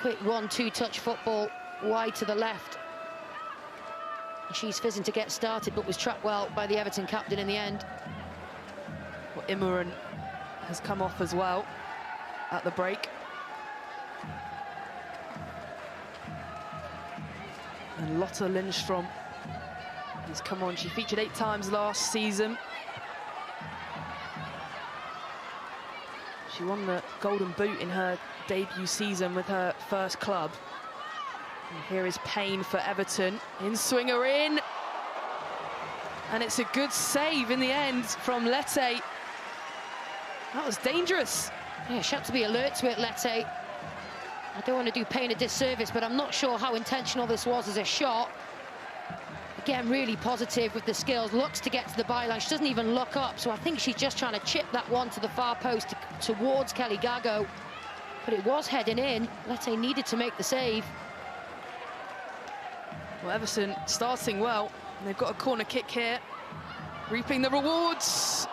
Quick 1-2 touch football, wide to the left. She's fizzing to get started, but was trapped well by the Everton captain in the end. Well, Imran has come off as well at the break. And Lotta Lindstrom has come on. She featured 8 times last season. She won the Golden Boot in her debut season with her first club. And here is Payne for Everton. In-swinger in. And it's a good save in the end from Lete. That was dangerous. Yeah, she had to be alert to it, Lete. I don't want to do Payne a disservice, but I'm not sure how intentional this was as a shot. Again, really positive with the skills. Looks to get to the byline. She doesn't even look up, so I think she's just trying to chip that one to the far post towards Kelly Gago. But it was heading in. Lete needed to make the save. Well, Everton starting well. And they've got a corner kick here, reaping the rewards.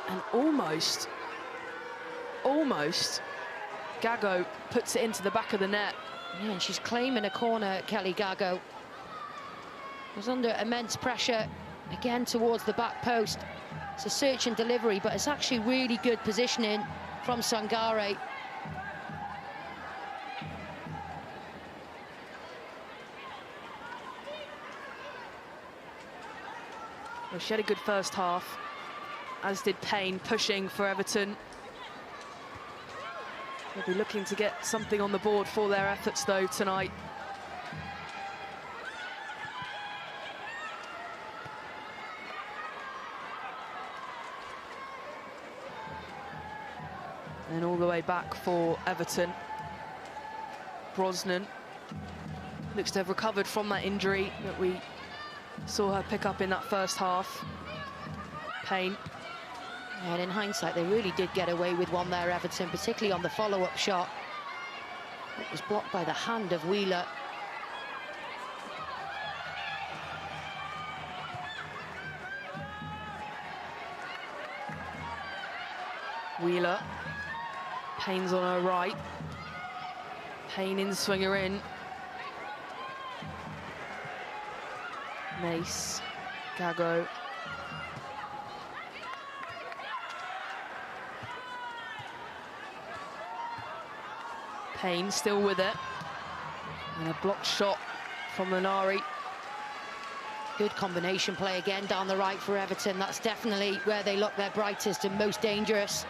And almost, Gago puts it into the back of the net. Yeah, and she's claiming a corner, Kelly Gago. Was under immense pressure, again towards the back post. It's a search and delivery, but it's actually really good positioning from Sangare. Well, she had a good first half, as did Payne, pushing for Everton. They'll be looking to get something on the board for their efforts, though, tonight. And all the way back for Everton. Brosnan looks to have recovered from that injury that we saw her pick up in that first half. Payne. And in hindsight, they really did get away with one there, Everton, particularly on the follow-up shot. It was blocked by the hand of Wheeler. Wheeler. Payne's on her right. Payne in, swinger in. Mace. Gago. Payne still with it. And a blocked shot from Lanari. Good combination play again down the right for Everton. That's definitely where they look their brightest and most dangerous.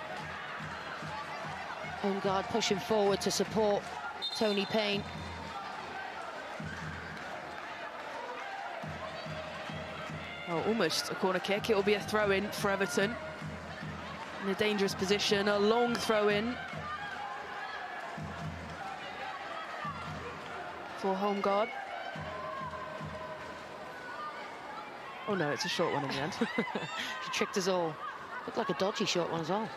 Home guard pushing forward to support Tony Payne. Oh, almost a corner kick. It will be a throw-in for Everton. In a dangerous position, a long throw-in for home guard. Oh no, it's a short one in the end. She tricked us all. Looked like a dodgy short one as well.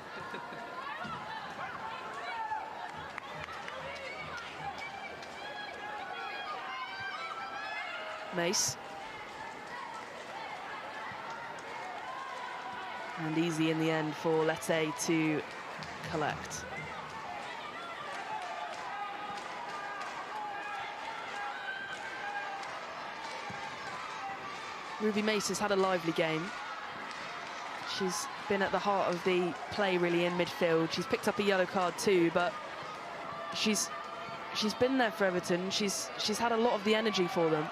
Mace. And easy in the end for Lete to collect. Ruby Mace has had a lively game. She's been at the heart of the play really in midfield. She's picked up a yellow card too, but she's been there for Everton. She's had a lot of the energy for them.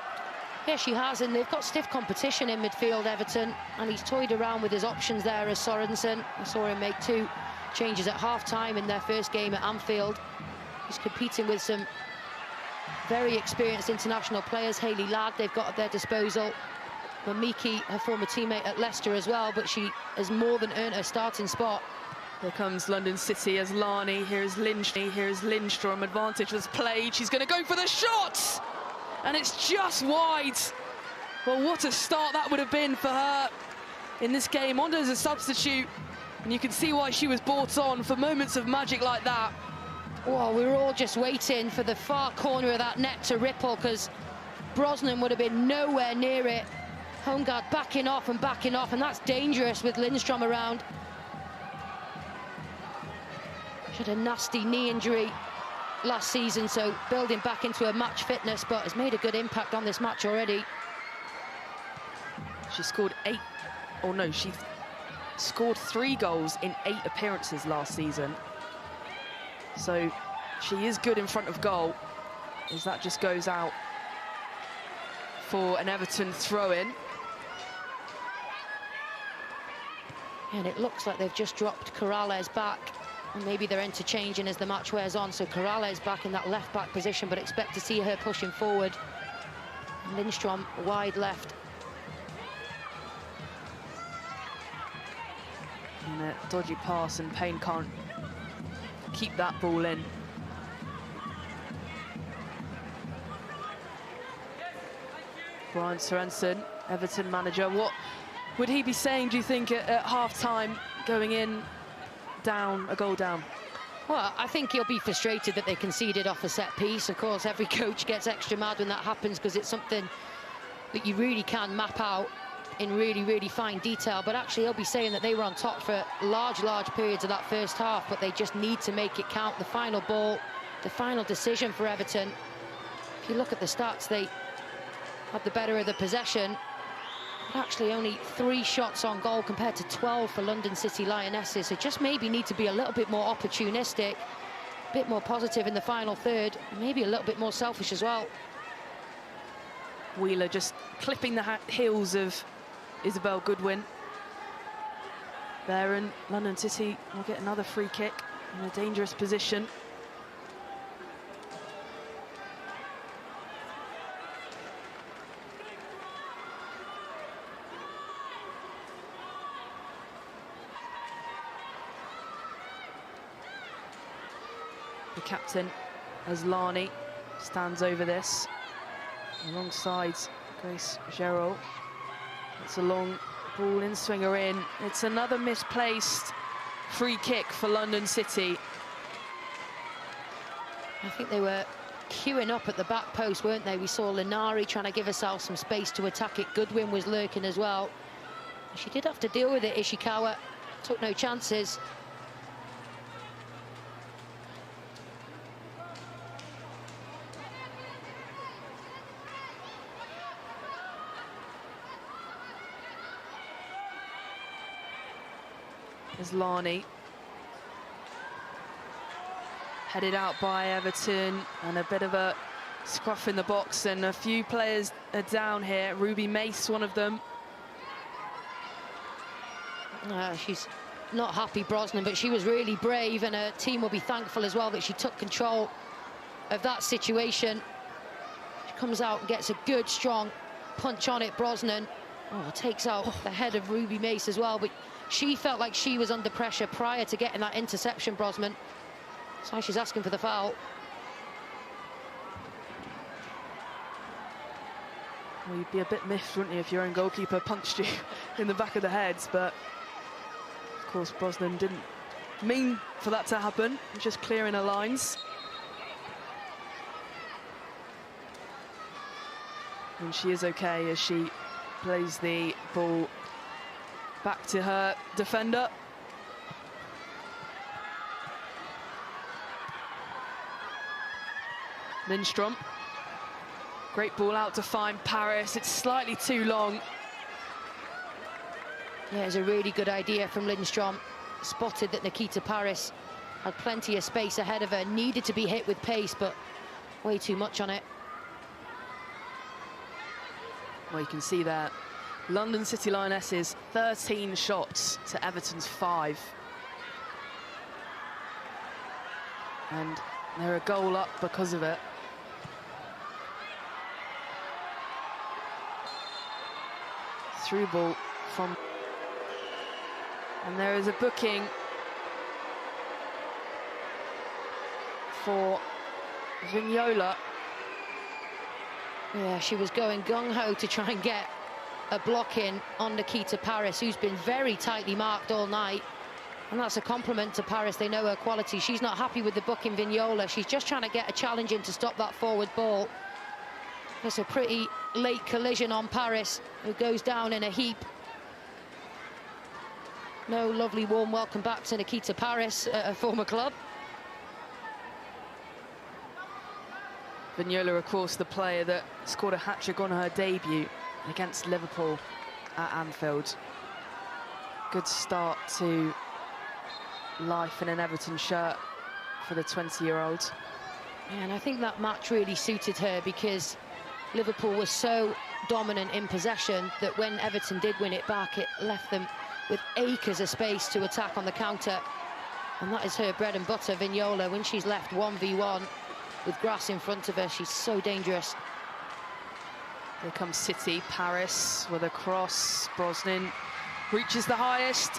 Yeah, she has, and they've got stiff competition in midfield, Everton, and he's toyed around with his options there as Sorensen. I saw him make 2 changes at half-time in their first game at Anfield. He's competing with some very experienced international players. Hayley Ladd they've got at their disposal. Mamiki, her former teammate at Leicester as well, but she has more than earned her starting spot. Here comes London City as Lani. Here's Lindstrom. Advantage was played. She's going to go for the shot! And it's just wide. Well, what a start that would have been for her in this game. On as a substitute. And you can see why she was brought on for moments of magic like that. Well, we were all just waiting for the far corner of that net to ripple, because Brosnan would have been nowhere near it. Home guard backing off, and that's dangerous with Lindstrom around. She had a nasty knee injury last season, so building back into her match fitness, but has made a good impact on this match already. She scored 3 goals in 8 appearances last season. So she is good in front of goal, as that just goes out for an Everton throw-in. And it looks like they've just dropped Corrales back. And maybe they're interchanging as the match wears on. So Corrales back in that left-back position, but expect to see her pushing forward. Lindstrom wide left. And a dodgy pass, and Payne can't keep that ball in. Brian Sorensen, Everton manager. What would he be saying, do you think, at half-time, going in down, a goal down? Well, I think he'll be frustrated that they conceded off a set piece. Of course, every coach gets extra mad when that happens, because it's something that you really can map out in really, really fine detail. But actually, he'll be saying that they were on top for large periods of that first half, but they just need to make it count. The final ball, the final decision for Everton. If you look at the stats, they had the better of the possession. But actually only 3 shots on goal compared to 12 for London City Lionesses. So just maybe need to be a little bit more opportunistic, a bit more positive in the final third, maybe a little bit more selfish as well. Wheeler just clipping the heels of Isabelle Goodwin. There, and London City will get another free kick in a dangerous position. The captain, Aslani, stands over this alongside Grace Gerald. It's a long ball in, swinger in. It's another misplaced free kick for London City. I think they were queuing up at the back post, weren't they? We saw Linari trying to give herself some space to attack it. Goodwin was lurking as well. She did have to deal with it, Ishikawa. Took no chances. Aslani. Headed out by Everton, and a bit of a scruff in the box, and a few players are down here. Ruby Mace, one of them. She's not happy, Brosnan, but she was really brave, and her team will be thankful as well that she took control of that situation. She comes out and gets a good, strong punch on it, Brosnan. Takes out the head of Ruby Mace as well, but she felt like she was under pressure prior to getting that interception, Brosnan. That's why she's asking for the foul. Well, you'd be a bit miffed, wouldn't you, if your own goalkeeper punched you in the back of the head, but of course Brosnan didn't mean for that to happen, just clearing her lines. And she is okay as she plays the ball back to her defender. Lindstrom. Great ball out to find Paris. It's slightly too long. Yeah, it's a really good idea from Lindstrom. Spotted that Nikita Paris had plenty of space ahead of her. Needed to be hit with pace, but way too much on it. Well, you can see there, London City Lionesses 13 shots to Everton's 5. And they're a goal up because of it. Through ball from... And there is a booking for Vignola. Yeah, she was going gung-ho to try and get a block in on Nikita Paris, who's been very tightly marked all night. And that's a compliment to Paris. They know her quality. She's not happy with the booking, Vignola. She's just trying to get a challenge in to stop that forward ball. It's a pretty late collision on Paris, who goes down in a heap. No lovely warm welcome back to Nikita Paris, a former club. Vignola, of course, the player that scored a hat-trick on her debut against Liverpool at Anfield. Good start to life in an Everton shirt for the 20-year-old. Yeah, and I think that match really suited her because Liverpool was so dominant in possession that when Everton did win it back, it left them with acres of space to attack on the counter. And that is her bread and butter, Vignola. When she's left 1v1 with grass in front of her, she's so dangerous. Here comes City. Paris with a cross. Brosnan reaches the highest.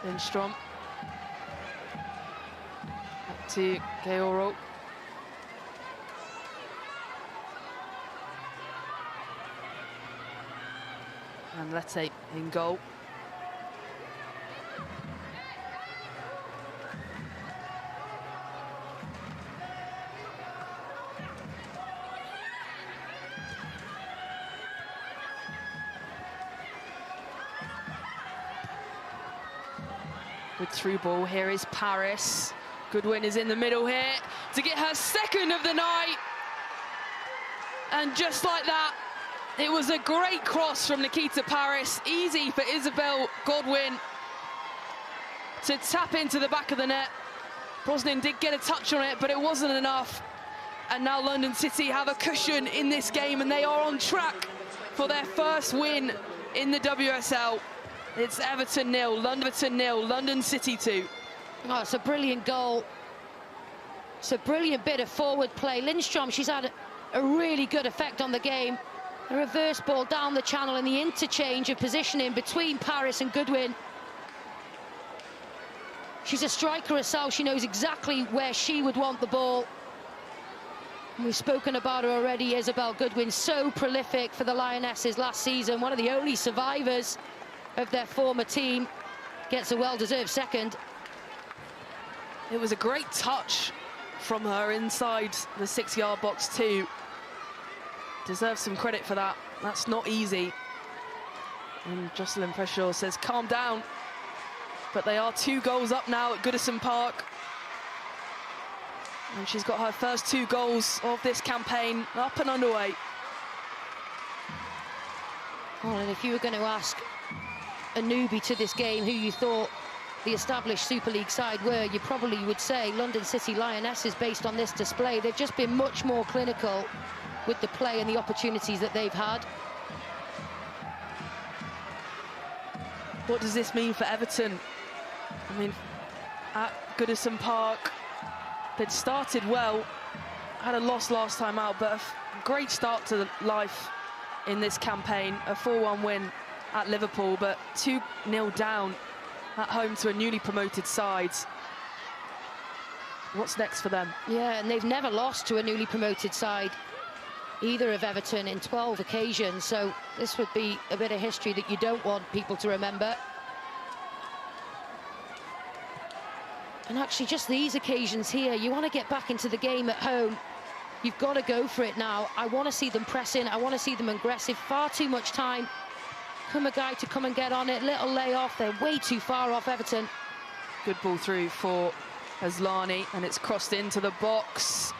Lindstrom. Up to Georo. And Lete in goal. With through ball, here is Paris. Goodwin is in the middle here to get her second of the night. And just like that, it was a great cross from Nikita Paris. Easy for Isabelle Goodwin to tap into the back of the net. Brosnan did get a touch on it, but it wasn't enough. And now London City have a cushion in this game, and they are on track for their first win in the WSL. It's Everton 0, London 0, London City 2. Oh, it's a brilliant goal It's a brilliant bit of forward play. Lindstrom, she's had a really good effect on the game. A reverse ball down the channel and the interchange of positioning between Paris and Goodwin. She's a striker herself. She knows exactly where she would want the ball. And we've spoken about her already, Isabelle Goodwin, so prolific for the Lionesses last season. One of the only survivors of their former team. Gets a well-deserved second. It was a great touch from her inside the 6-yard box too. Deserves some credit for that. That's not easy. And Jocelyn Preshaw says, calm down. But they are 2 goals up now at Goodison Park. And she's got her first 2 goals of this campaign up and underway. Well, and if you were going to ask a newbie to this game who you thought the established Super League side were, you probably would say London City Lionesses based on this display. They've just been much more clinical with the play and the opportunities that they've had. What does this mean for Everton? I mean, at Goodison Park, they'd started well, had a loss last time out, but a great start to life in this campaign. A 4-1 win at Liverpool, but 2-0 down at home to a newly promoted side. What's next for them? Yeah, and they've never lost to a newly promoted side, either of Everton, in 12 occasions. So this would be a bit of history that you don't want people to remember. And actually, just these occasions here, you want to get back into the game at home. You've got to go for it now. I want to see them pressing. I want to see them aggressive. Far too much time. Kumagai to come and get on it. Little layoff. They're way too far off Everton. Good ball through for Aslani, and it's crossed into the box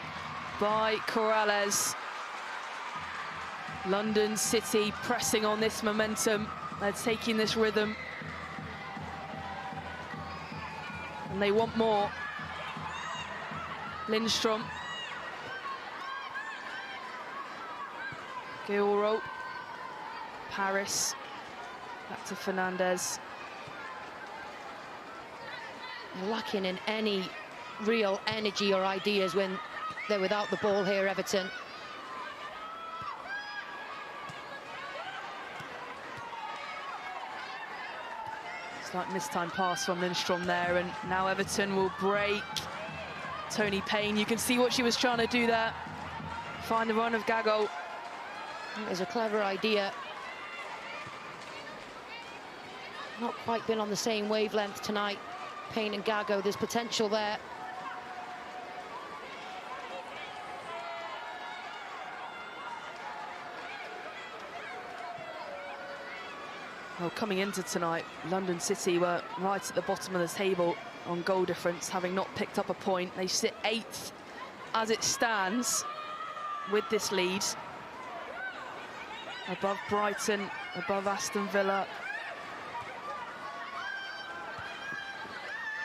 by Corrales. London City pressing on this momentum. They're taking this rhythm. And they want more. Lindstrom. Gilro. Paris. Back to Fernandez. Lacking in any real energy or ideas when they're without the ball here, Everton. Slight mistimed pass from Lindstrom there, and now Everton will break. Tony Payne, you can see what she was trying to do there. Find the run of Gago. It was a clever idea. Not quite been on the same wavelength tonight. Payne and Gago, there's potential there. Well, coming into tonight, London City were right at the bottom of the table on goal difference, having not picked up a point. They sit 8th as it stands with this lead. Above Brighton, above Aston Villa.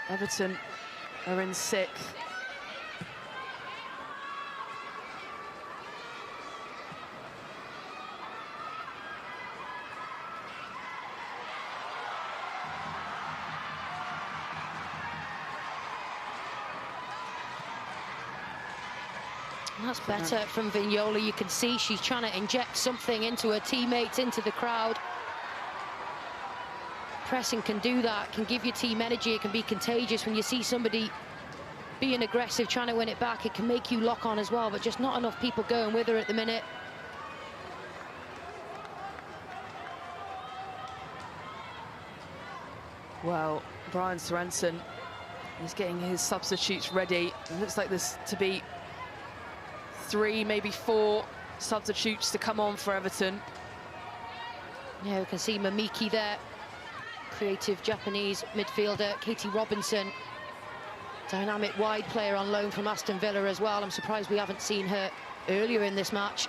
Everton are in 6th. That's better from Vignola. You can see she's trying to inject something into her teammates, into the crowd. Pressing can do that, can give your team energy. It can be contagious when you see somebody being aggressive, trying to win it back. It can make you lock on as well, but just not enough people going with her at the minute. Well, Brian Sorensen is getting his substitutes ready. It looks like there's to be 3, maybe 4 substitutes to come on for Everton. Yeah, we can see Mamiki there. Creative Japanese midfielder. Katie Robinson, dynamic wide player on loan from Aston Villa as well. I'm surprised we haven't seen her earlier in this match.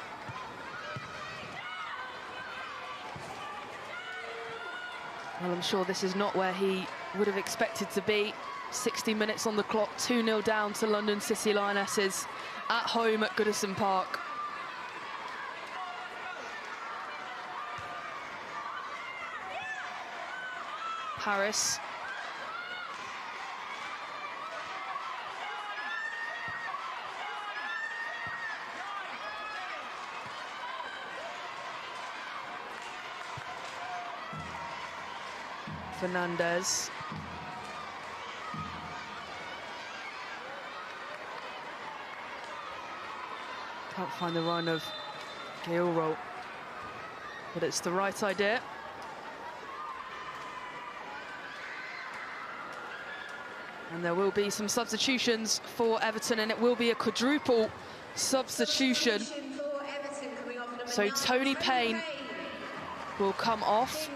Well, I'm sure this is not where he would have expected to be. 60 minutes on the clock, 2-0 down to London City Lionesses at home at Goodison Park. Paris. Fernandez. Can't find the run of Gilroy, but it's the right idea. And there will be some substitutions for Everton, and it will be a quadruple substitution. So Tony Payne will come off.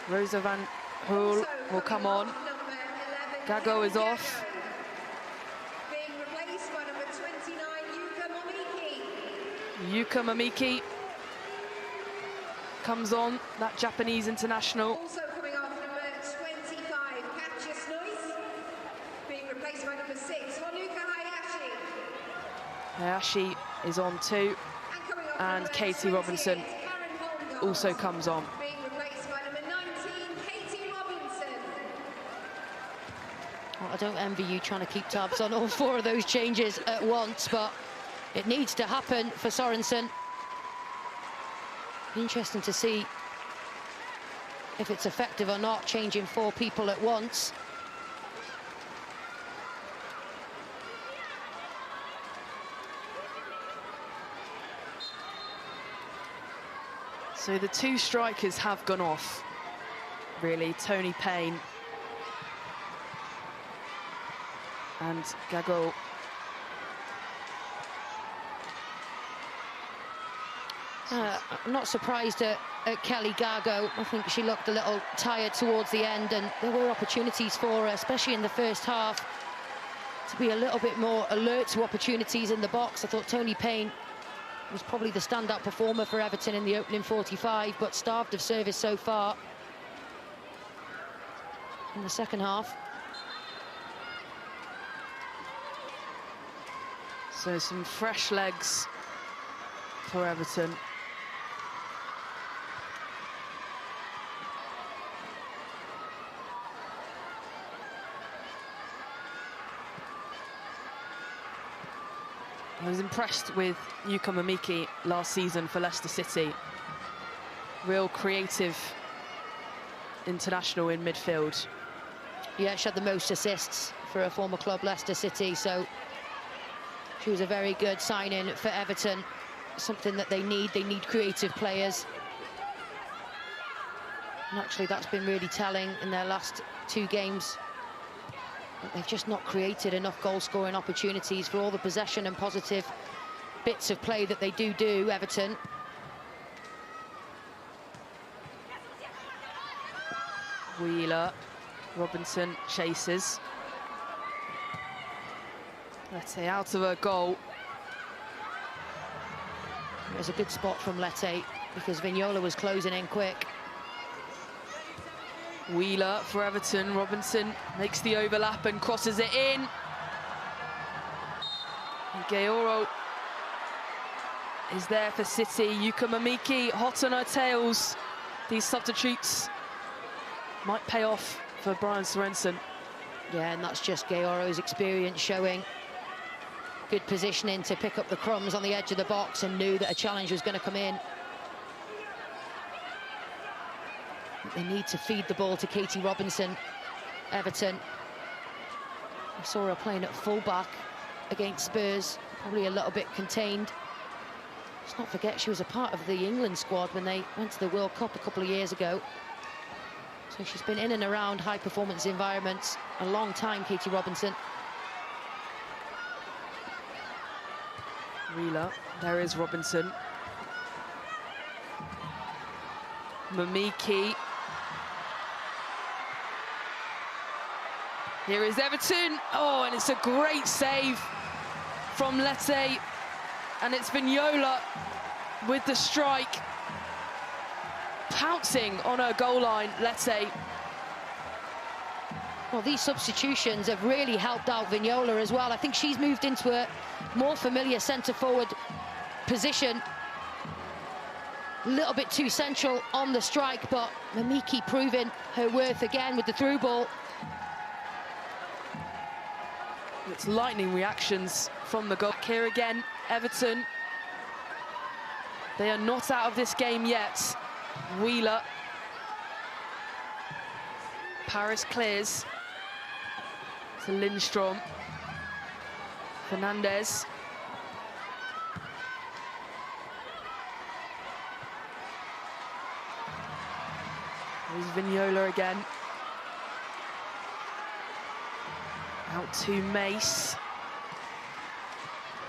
Rosa Van Hool will come on. Gago is off. Being replaced by number 29, Yuka Mamiki comes on, that Japanese international. Also coming off number 25, Katja Snois. Being replaced by number 6, Honuka Hayashi. Hayashi is on too. And Katie Robinson also comes on. Being replaced by number 19, Katie Robinson. Well, I don't envy you trying to keep tabs on all 4 of those changes at once, but it needs to happen for Sorensen. Interesting to see if it's effective or not, changing 4 people at once. So the 2 strikers have gone off, really, Tony Payne and Gago. I'm not surprised at Kelly Gago. I think she looked a little tired towards the end, and there were opportunities for her, especially in the first half, to be a little bit more alert to opportunities in the box. I thought Tony Payne was probably the standout performer for Everton in the opening 45, but starved of service so far in the second half. So some fresh legs for Everton. I was impressed with Yuka Mamiki last season for Leicester City. Real creative international in midfield. Yeah, she had the most assists for a former club, Leicester City, so she was a very good signing for Everton. Something that they need creative players. And actually that's been really telling in their last 2 games. They've just not created enough goal-scoring opportunities for all the possession and positive bits of play that they do, Everton. Wheeler, Robinson chases. Lette out of her goal. It was a good spot from Lette because Vignola was closing in quick. Wheeler for Everton. Robinson makes the overlap and crosses it in. And Gaoro is there for City. Yuka Mamiki hot on her tails. These substitutes might pay off for Brian Sorensen. Yeah, and that's just Gaoro's experience showing. Good positioning to pick up the crumbs on the edge of the box, and knew that a challenge was going to come in. They need to feed the ball to Katie Robinson, Everton. We saw her playing at full-back against Spurs, probably a little bit contained. Let's not forget she was a part of the England squad when they went to the World Cup a couple of years ago. So she's been in and around high-performance environments a long time, Katie Robinson. Wheeler, there is Robinson. Mamiki. Here is Everton. Oh, and it's a great save from Lette. And it's Vignola with the strike. Pouncing on her goal line, Lette. Well, these substitutions have really helped out Vignola as well. I think she's moved into a more familiar centre-forward position. A little bit too central on the strike, but Mamiki proving her worth again with the through ball. It's lightning reactions from the goal. Here again, Everton. They are not out of this game yet. Wheeler. Paris clears to Lindstrom. Fernandez. There's Vignola again. Out to Mace.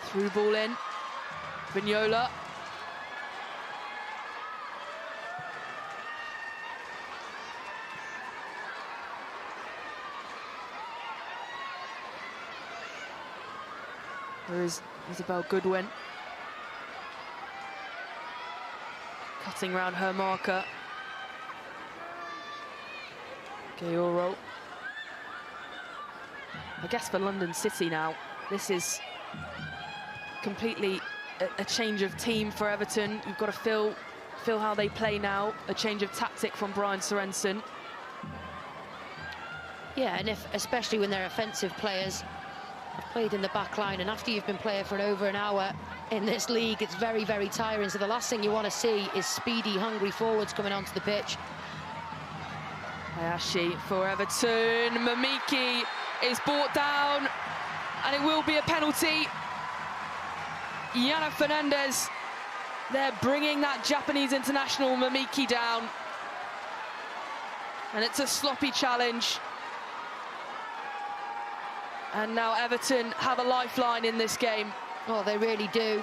Through ball in. Vignola. There is Isabelle Goodwin. Cutting round her marker. Gayoro. I guess for London City now, this is completely a change of team for Everton. You've got to feel how they play now. A change of tactic from Brian Sorensen. Yeah, and especially when they're offensive players, have played in the back line, and after you've been playing for over an hour in this league, it's very, very tiring. So the last thing you want to see is speedy, hungry forwards coming onto the pitch. Hayashi for Everton. Mamiki is brought down, and it will be a penalty. Yana Fernandez, they're bringing that Japanese international Mamiki down. And it's a sloppy challenge. And now Everton have a lifeline in this game. Oh, they really do.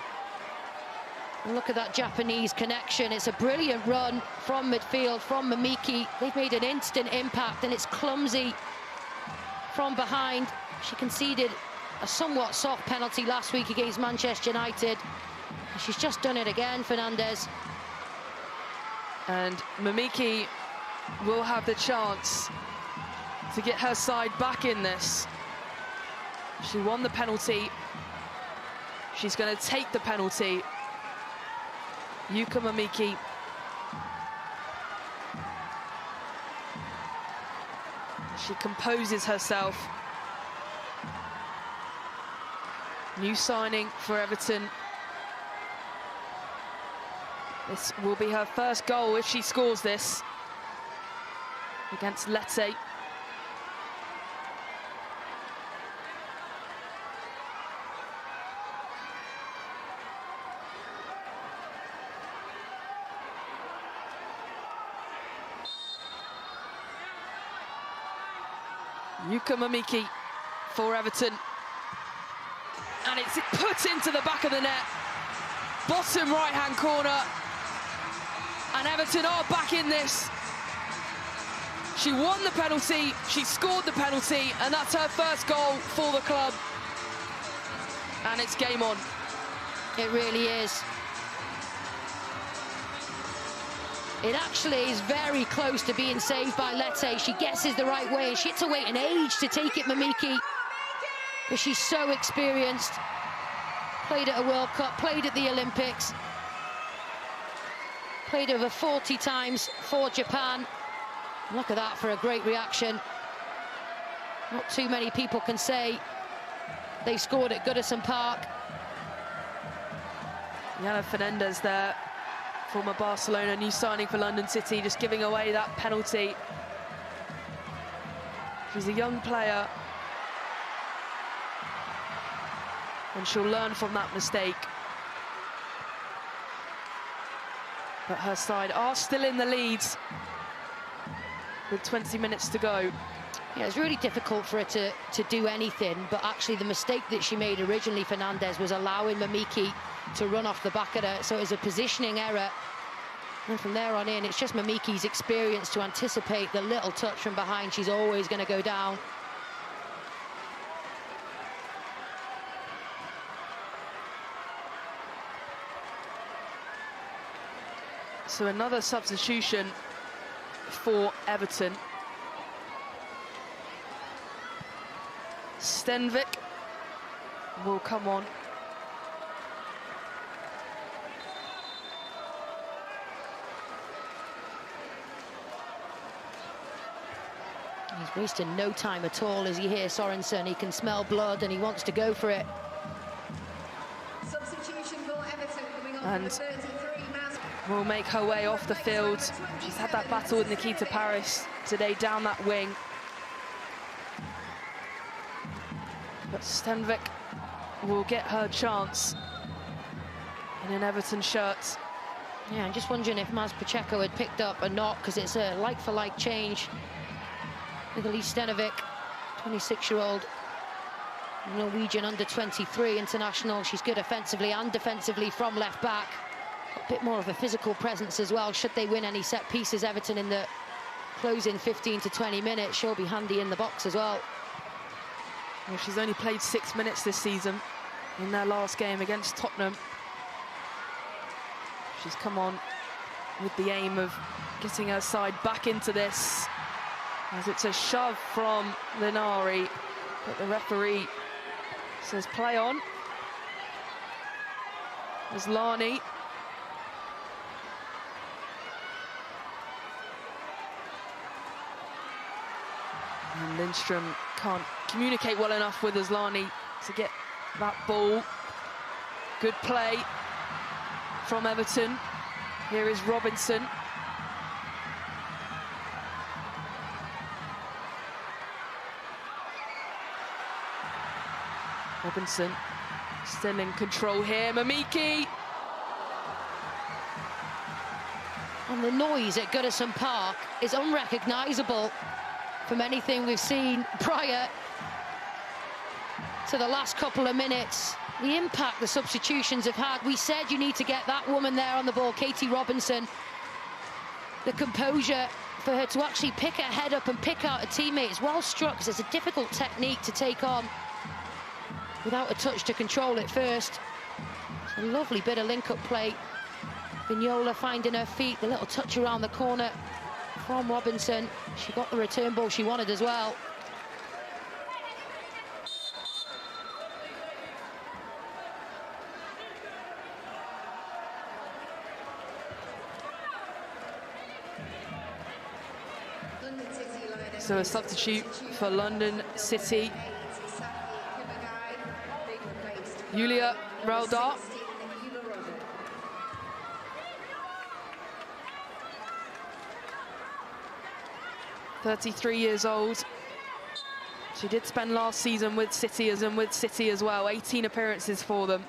And look at that Japanese connection. It's a brilliant run from midfield, from Mamiki. They've made an instant impact, and it's clumsy from behind. She conceded a somewhat soft penalty last week against Manchester United. And she's just done it again, Fernandez. And Mamiki will have the chance to get her side back in this. She won the penalty. She's going to take the penalty. Yuka Mamiki. She composes herself. New signing for Everton. This will be her first goal if she scores this against Lecce. Yuka Mamiki for Everton. And it's put into the back of the net. Bottom right-hand corner. And Everton are back in this. She won the penalty, she scored the penalty, and that's her first goal for the club. And it's game on. It really is. It actually is very close to being saved by Lecce. She guesses the right way. She had to wait an age to take it, Mamiki. But she's so experienced. Played at a World Cup, played at the Olympics. Played over 40 times for Japan. Look at that for a great reaction. Not too many people can say they scored at Goodison Park. Yana Fernandez there, former Barcelona, new signing for London City, just giving away that penalty. She's a young player, and she'll learn from that mistake. But her side are still in the lead with 20 minutes to go. Yeah, it's really difficult for her to do anything, but actually the mistake that she made originally, Fernandez, was allowing Mamiki to run off the back of her, so it was a positioning error. And from there on in, it's just Mamiki's experience to anticipate the little touch from behind. She's always going to go down. So another substitution for Everton. Stenvik will come on. He's wasting no time at all as you hear Sorensen. He can smell blood and he wants to go for it. Substitution for Everton coming on for the 33 man. will make her way off the field. She's had that battle with Nikita Paris today down that wing. But Stenvik will get her chance in an Everton shirt. Yeah, I'm just wondering if Maz Pacheco had picked up a knock, because it's a like-for-like change with Elise Stenvik, 26-year-old Norwegian under-23 international. She's good offensively and defensively from left back. A bit more of a physical presence as well. Should they win any set pieces, Everton, in the closing 15 to 20 minutes, she'll be handy in the box as well. Well, she's only played 6 minutes this season in their last game against Tottenham. She's come on with the aim of getting her side back into this, as it's a shove from Linari, but the referee says play on. There's Lani. And Lindstrom can't communicate well enough with Aslani to get that ball. Good play from Everton. Here is Robinson. Robinson still in control here. Mamiki. And the noise at Goodison Park is unrecognisable from anything we've seen prior to the last couple of minutes. The impact the substitutions have had. We said you need to get that woman there on the ball, Katie Robinson. The composure for her to actually pick her head up and pick out a teammate is well struck, because it's a difficult technique to take on without a touch to control it first. It's a lovely bit of link-up play. Vignola finding her feet, the little touch around the corner from Robinson. She got the return ball she wanted as well. So a substitute for London City. Julia Raudar. (33 years old). She did spend last season with City as well. 18 appearances for them.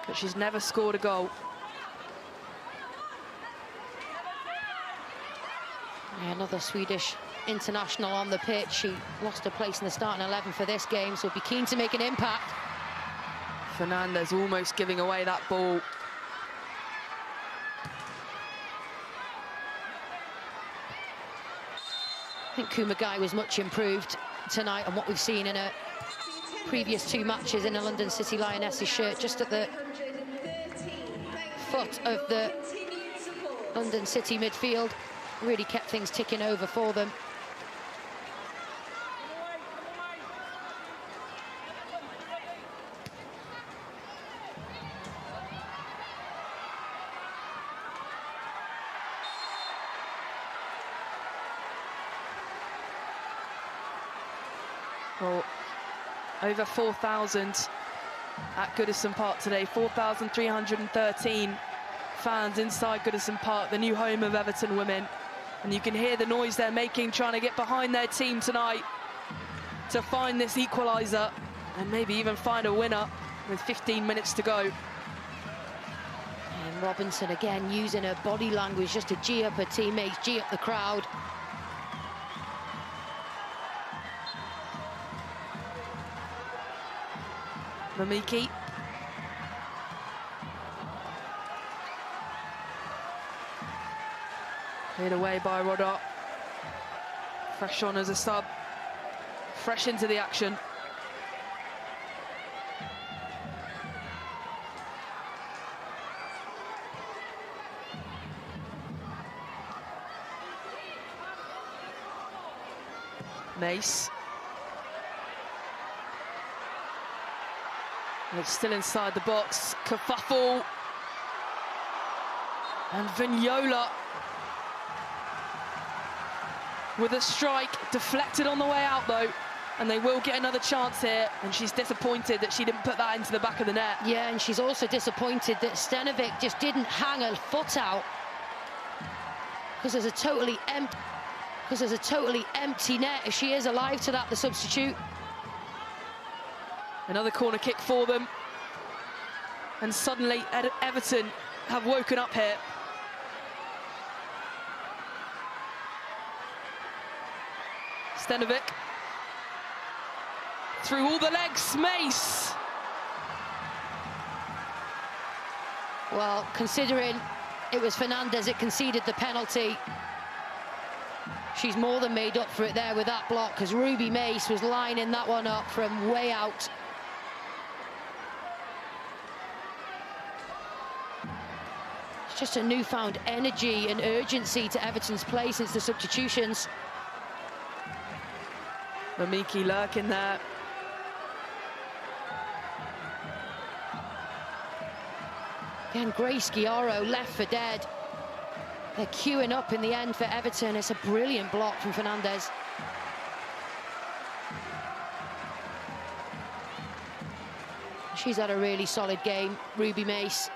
But she's never scored a goal. Yeah, another Swedish international on the pitch. She lost her place in the starting 11 for this game, so will be keen to make an impact. Fernandez almost giving away that ball. I think Kumagai was much improved tonight on what we've seen in her previous 2 matches in a London City Lionesses shirt, just at the foot of the London City midfield. Really kept things ticking over for them. Well, over 4,000 at Goodison Park today. 4,313 fans inside Goodison Park, the new home of Everton women. And you can hear the noise they're making, trying to get behind their team tonight to find this equaliser and maybe even find a winner with 15 minutes to go. And Robinson again using her body language just to gee up her teammates, gee up the crowd. Mamiki. Cleared away by Rodot. Fresh on as a sub. Fresh into the action. Mace. And it's still inside the box. Kerfuffle. And Vignola with a strike, deflected on the way out though. and they will get another chance here, and she's disappointed that she didn't put that into the back of the net. Yeah, and she's also disappointed that Stenovic just didn't hang her foot out, because there's a totally empty net. If she is alive to that, the substitute. Another corner kick for them, and suddenly Everton have woken up here. Stenovic through all the legs, Mace. Well, considering it was Fernandez that conceded the penalty, she's more than made up for it there with that block, because Ruby Mace was lining that one up from way out. It's just a newfound energy and urgency to Everton's play since the substitutions. Mamiki lurking there. Again, Grace Giaro left for dead. They're queuing up in the end for Everton. It's a brilliant block from Fernandez. She's had a really solid game, Ruby Mace.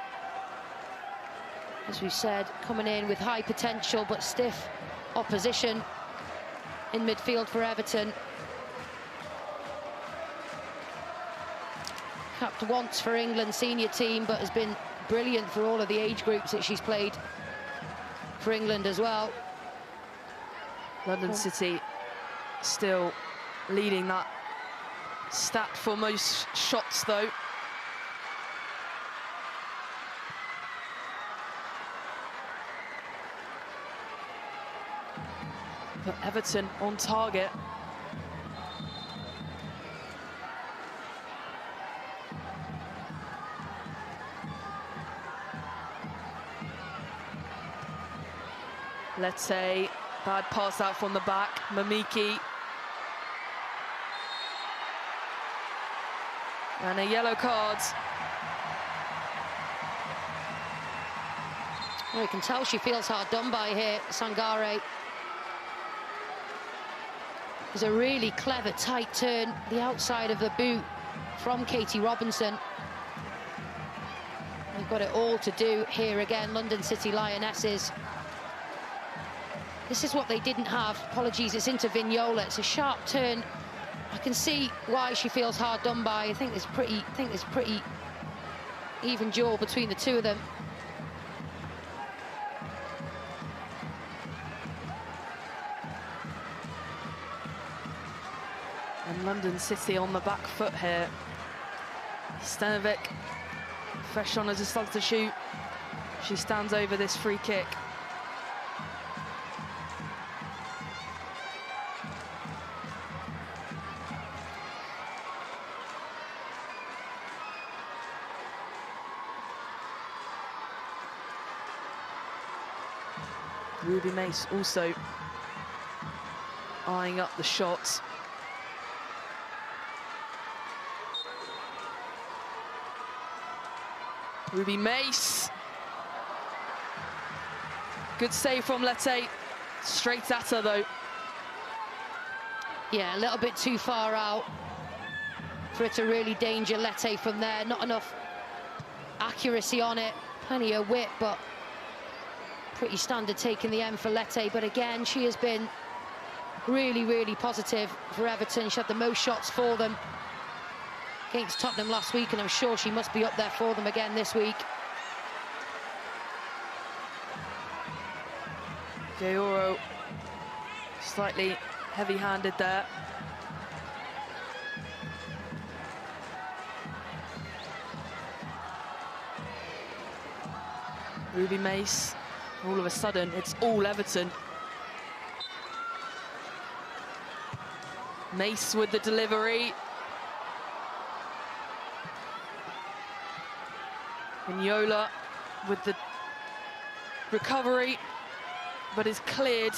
As we said, coming in with high potential but stiff opposition in midfield for Everton. Capped once for England senior team, but has been brilliant for all of the age groups that she's played for England as well. London City still leading that stat for most shots, though. But Everton on target. Let's say bad pass out from the back. Mamiki. And a yellow card. Well, you can tell she feels hard done by here, Sangare. There's a really clever tight turn, the outside of the boot from Katie Robinson. They've got it all to do here again, London City Lionesses. This is what they didn't have. Apologies, it's into Vignola. It's a sharp turn. I can see why she feels hard done by. I think there's pretty even duel between the two of them. And London City on the back foot here. Stenovic, fresh on as a substitute. She stands over this free kick. Ruby Mace also eyeing up the shots. Ruby Mace. Good save from Lete. Straight at her, though. Yeah, a little bit too far out for it to really danger Lete from there. Not enough accuracy on it. Plenty of whip, but pretty standard taking the end for Lete. But again, she has been really, really positive for Everton. She had the most shots for them against Tottenham last week, and I'm sure she must be up there for them again this week. Gioro slightly heavy-handed there. Ruby Mace, all of a sudden, it's all Everton. Mace with the delivery. Vignola with the recovery, but is cleared.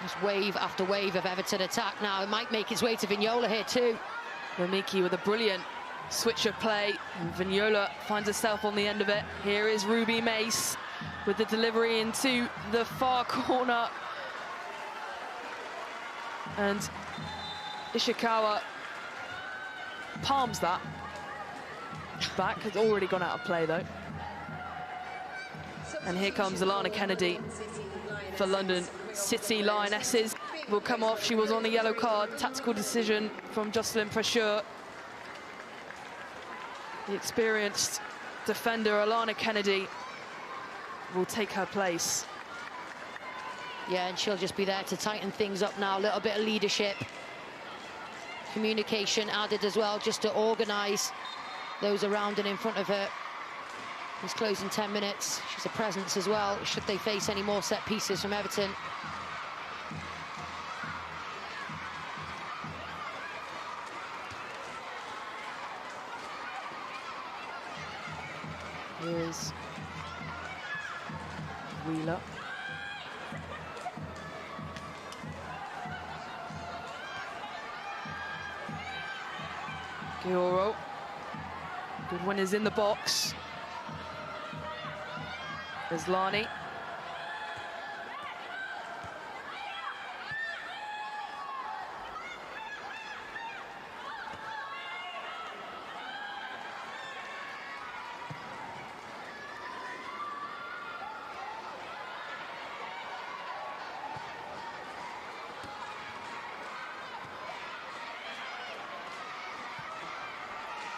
Just wave after wave of Everton attack now. It might make its way to Vignola here too. Mamiki with a brilliant switch of play, and Vignola finds herself on the end of it. Here is Ruby Mace with the delivery into the far corner. And Ishikawa palms that back. Has already gone out of play, though. And here comes Alana Kennedy for London City Lionesses. Will come off. She was on a yellow card. Tactical decision from Jocelyn Pressure. The experienced defender, Alana Kennedy, will take her place. Yeah, and she'll just be there to tighten things up now. A little bit of leadership. Communication added as well, just to organise those around and in front of her. It's closing 10 minutes. She's a presence as well, should they face any more set pieces from Everton. Here's Wheeler. Gioro. Goodwin is in the box. There's Lani.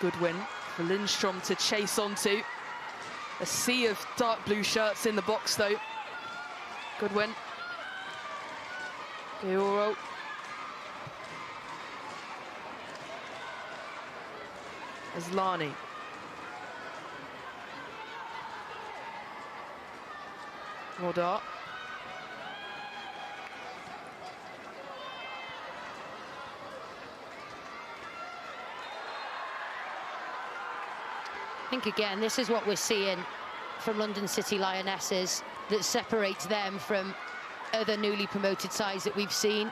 Goodwin for Lindstrom to chase onto. A sea of dark blue shirts in the box, though. Goodwin. Gioro. Aslani. Rodar. I think, again, this is what we're seeing from London City Lionesses that separates them from other newly promoted sides that we've seen.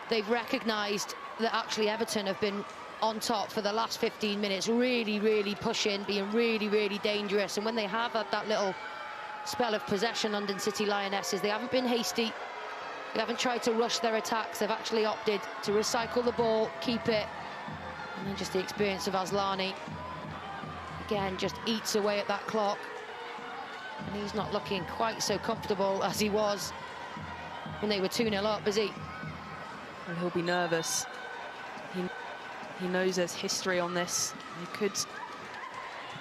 They've recognised that actually Everton have been on top for the last 15 minutes, really pushing, being really dangerous. And when they have had that little spell of possession, London City Lionesses, they haven't been hasty. They haven't tried to rush their attacks. They've actually opted to recycle the ball, keep it. And then just the experience of Aslani. Again, just eats away at that clock. And he's not looking quite so comfortable as he was when they were 2-0 up, is he? And he'll be nervous. He knows there's history on this. They could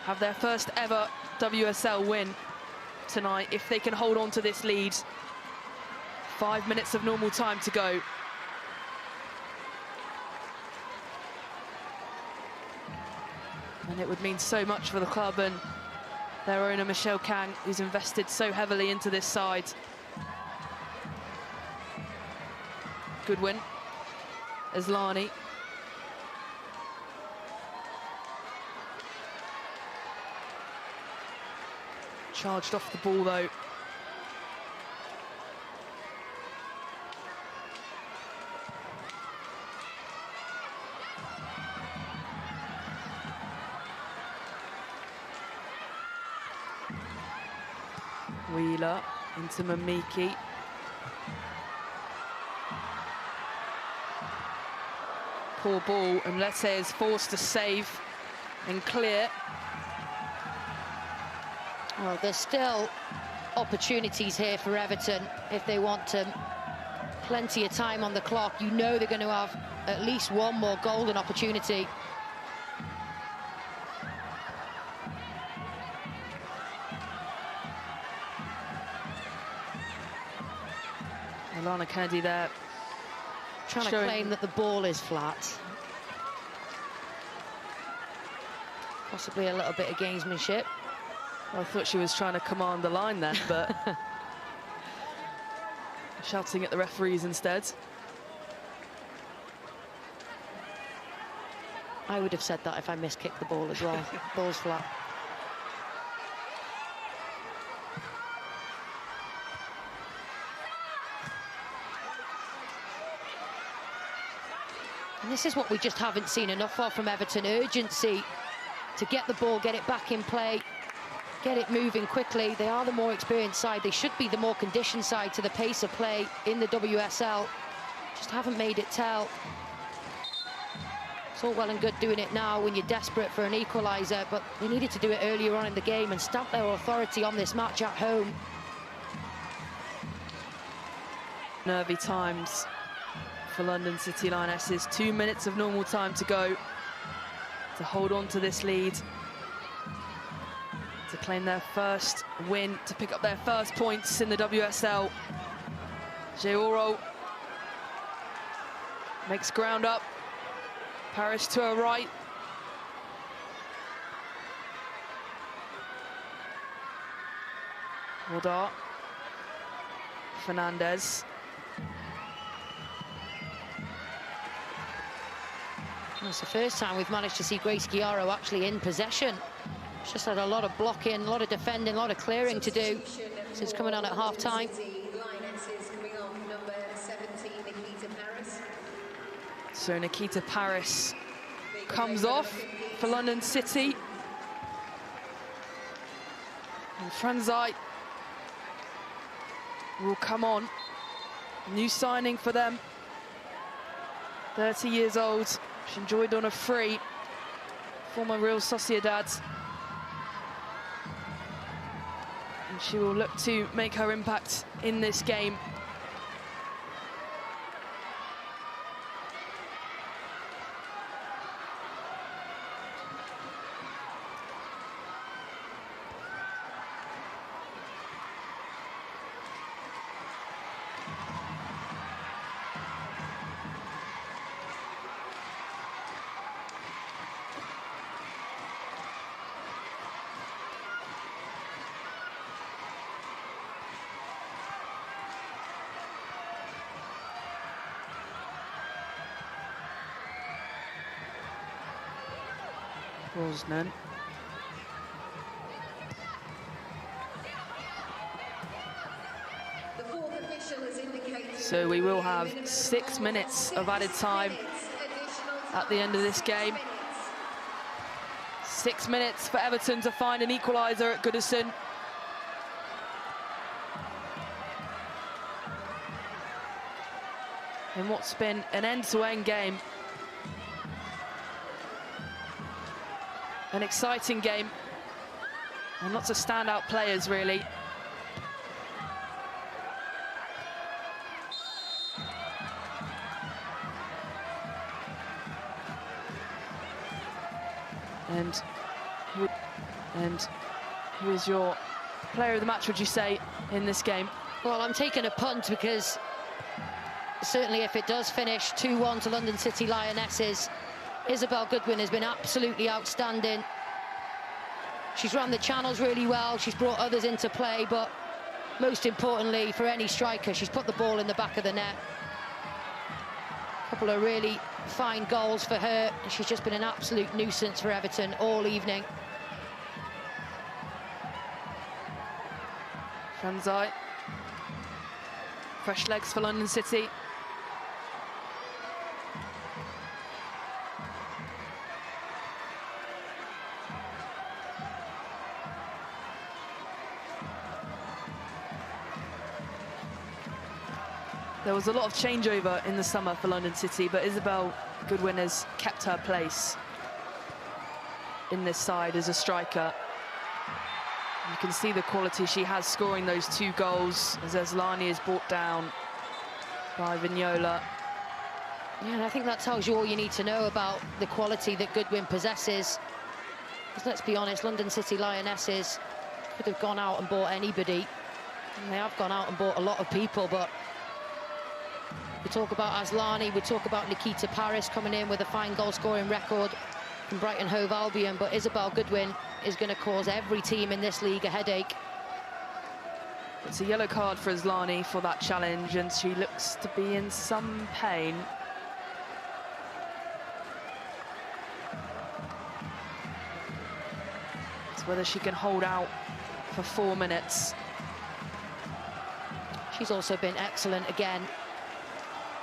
have their first ever WSL win tonight if they can hold on to this lead. 5 minutes of normal time to go. And it would mean so much for the club and their owner, Michelle Kang, who's invested so heavily into this side. Goodwin. Aslani. Charged off the ball, though. Wheeler into Mamiki. Poor ball, and let's say is forced to save and clear. Well, there's still opportunities here for Everton if they want to. Plenty of time on the clock. You know they're going to have at least one more golden opportunity. Alana Kennedy there. Trying to claim that the ball is flat. Possibly a little bit of gamesmanship. Well, I thought she was trying to command the line then, but shouting at the referees instead. I would have said that if I miskicked the ball as well. Ball's flat. And this is what we just haven't seen enough of from Everton. Urgency to get the ball, get it back in play, get it moving quickly. They are the more experienced side. They should be the more conditioned side to the pace of play in the WSL. just haven't made it tell. It's all well and good doing it now when you're desperate for an equaliser, but they needed to do it earlier on in the game and stamp their authority on this match at home. Nervy times for London City Lionesses. 2 minutes of normal time to go to hold on to this lead, to claim their first win, to pick up their first points in the WSL. Georo makes ground up. Paris to her right. Wardar. Fernandez. It's the first time we've managed to see Grace Chiaro actually in possession. She's just had a lot of blocking, a lot of defending, a lot of clearing to do since coming on at half-time. Lionesses coming off number 17, Nikita Paris. So Nikita Paris comes off for London City. And Franzai will come on. New signing for them. 30 years old. She enjoyed on a free. Former Real Sociedad. And she will look to make her impact in this game. Brosnan. The fourth official has indicated. So we will have 6 minutes of added time at the end of this game. 6 minutes for Everton to find an equaliser at Goodison. In what's been an end-to-end game. An exciting game. And lots of standout players, really. And who is your player of the match, would you say, in this game? Well, I'm taking a punt because certainly if it does finish 2-1 to London City Lionesses, Isabelle Goodwin has been absolutely outstanding. She's run the channels really well, she's brought others into play, but most importantly for any striker, she's put the ball in the back of the net. A couple of really fine goals for her, and she's just been an absolute nuisance for Everton all evening. Franzai. Fresh legs for London City. There was a lot of changeover in the summer for London City, but Isabelle Goodwin has kept her place in this side as a striker. You can see the quality she has scoring those 2 goals as Eslani is brought down by Vignola. Yeah, and I think that tells you all you need to know about the quality that Goodwin possesses. Because let's be honest, London City Lionesses could have gone out and bought anybody. And they have gone out and bought a lot of people, but we talk about Aslani, we talk about Nikita Paris coming in with a fine goal-scoring record from Brighton Hove Albion, but Isabelle Goodwin is going to cause every team in this league a headache. It's a yellow card for Aslani for that challenge, and she looks to be in some pain. It's whether she can hold out for 4 minutes. She's also been excellent again.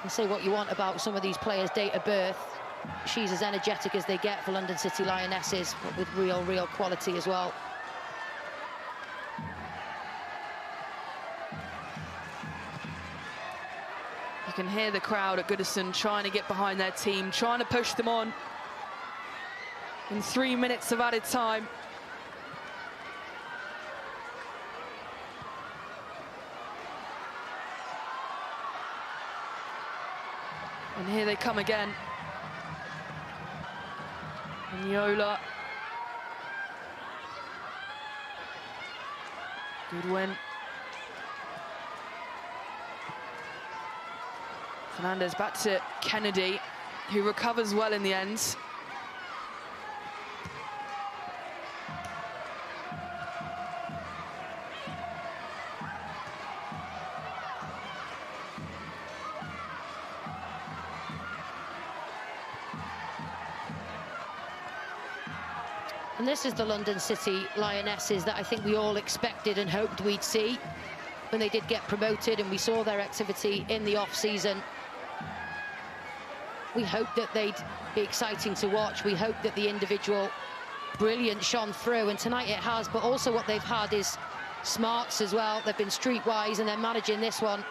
And say what you want about some of these players' date of birth, she's as energetic as they get for London City Lionesses, but with real quality as well. You can hear the crowd at Goodison trying to get behind their team, trying to push them on in 3 minutes of added time. And here they come again. And Yola. Goodwin. Fernandez back to Kennedy, who recovers well in the end. And this is the London City Lionesses that I think we all expected and hoped we'd see when they did get promoted, and we saw their activity in the off-season. We hoped that they'd be exciting to watch. We hoped that the individual brilliance shone through, and tonight it has, but also what they've had is smarts as well. They've been streetwise, and they're managing this one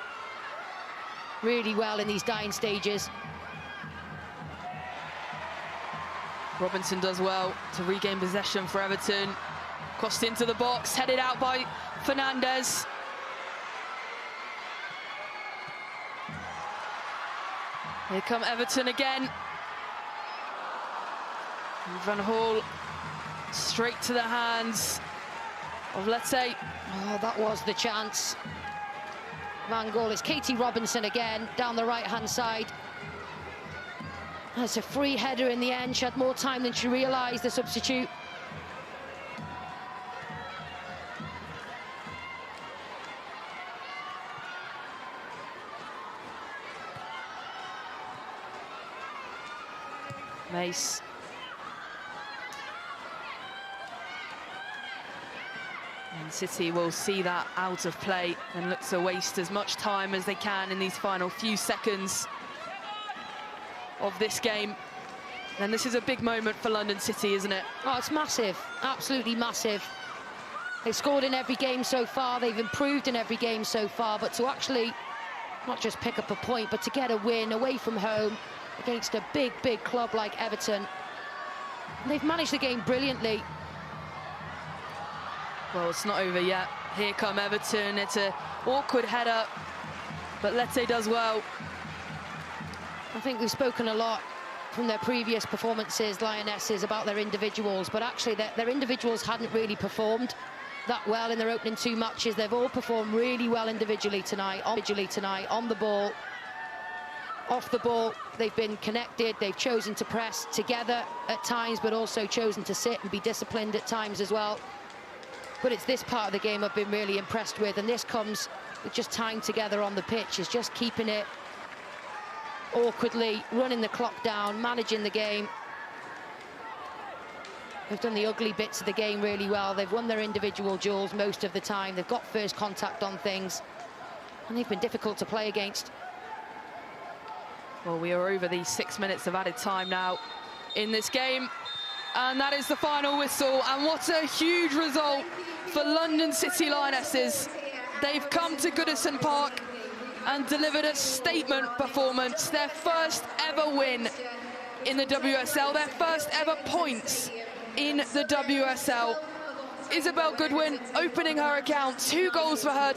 really well in these dying stages. Robinson does well to regain possession for Everton. Crossed into the box, headed out by Fernandez. Here come Everton again. And Van Hall straight to the hands of Lete. Oh, that was the chance. Van Gaal, it's Katie Robinson again down the right-hand side. That's a free header in the end. She had more time than she realised, the substitute. Mace. And City will see that out of play and look to waste as much time as they can in these final few seconds of this game. And this is a big moment for London City, isn't it? Oh, it's massive, absolutely massive. They've scored in every game so far, they've improved in every game so far, but to actually not just pick up a point, but to get a win away from home against a big, big club like Everton. They've managed the game brilliantly. Well, it's not over yet. Here come Everton. It's an awkward header, but Lete does well. I think we've spoken a lot from their previous performances, Lionesses, about their individuals, but actually their individuals hadn't really performed that well in their opening 2 matches. They've all performed really well individually tonight, on the ball, off the ball. They've been connected, they've chosen to press together at times, but also chosen to sit and be disciplined at times as well. But it's this part of the game I've been really impressed with, and this comes with just time together on the pitch, is just keeping it awkwardly, running the clock down, managing the game. They've done the ugly bits of the game really well. They've won their individual duels most of the time. They've got first contact on things, and they've been difficult to play against. Well, we are over the 6 minutes of added time now in this game, and that is the final whistle. And what a huge result for London City Lionesses. They've come to Goodison Park and delivered a statement performance, their first ever win in the WSL, their first ever points in the WSL. Isabelle Goodwin opening her account, 2 goals for her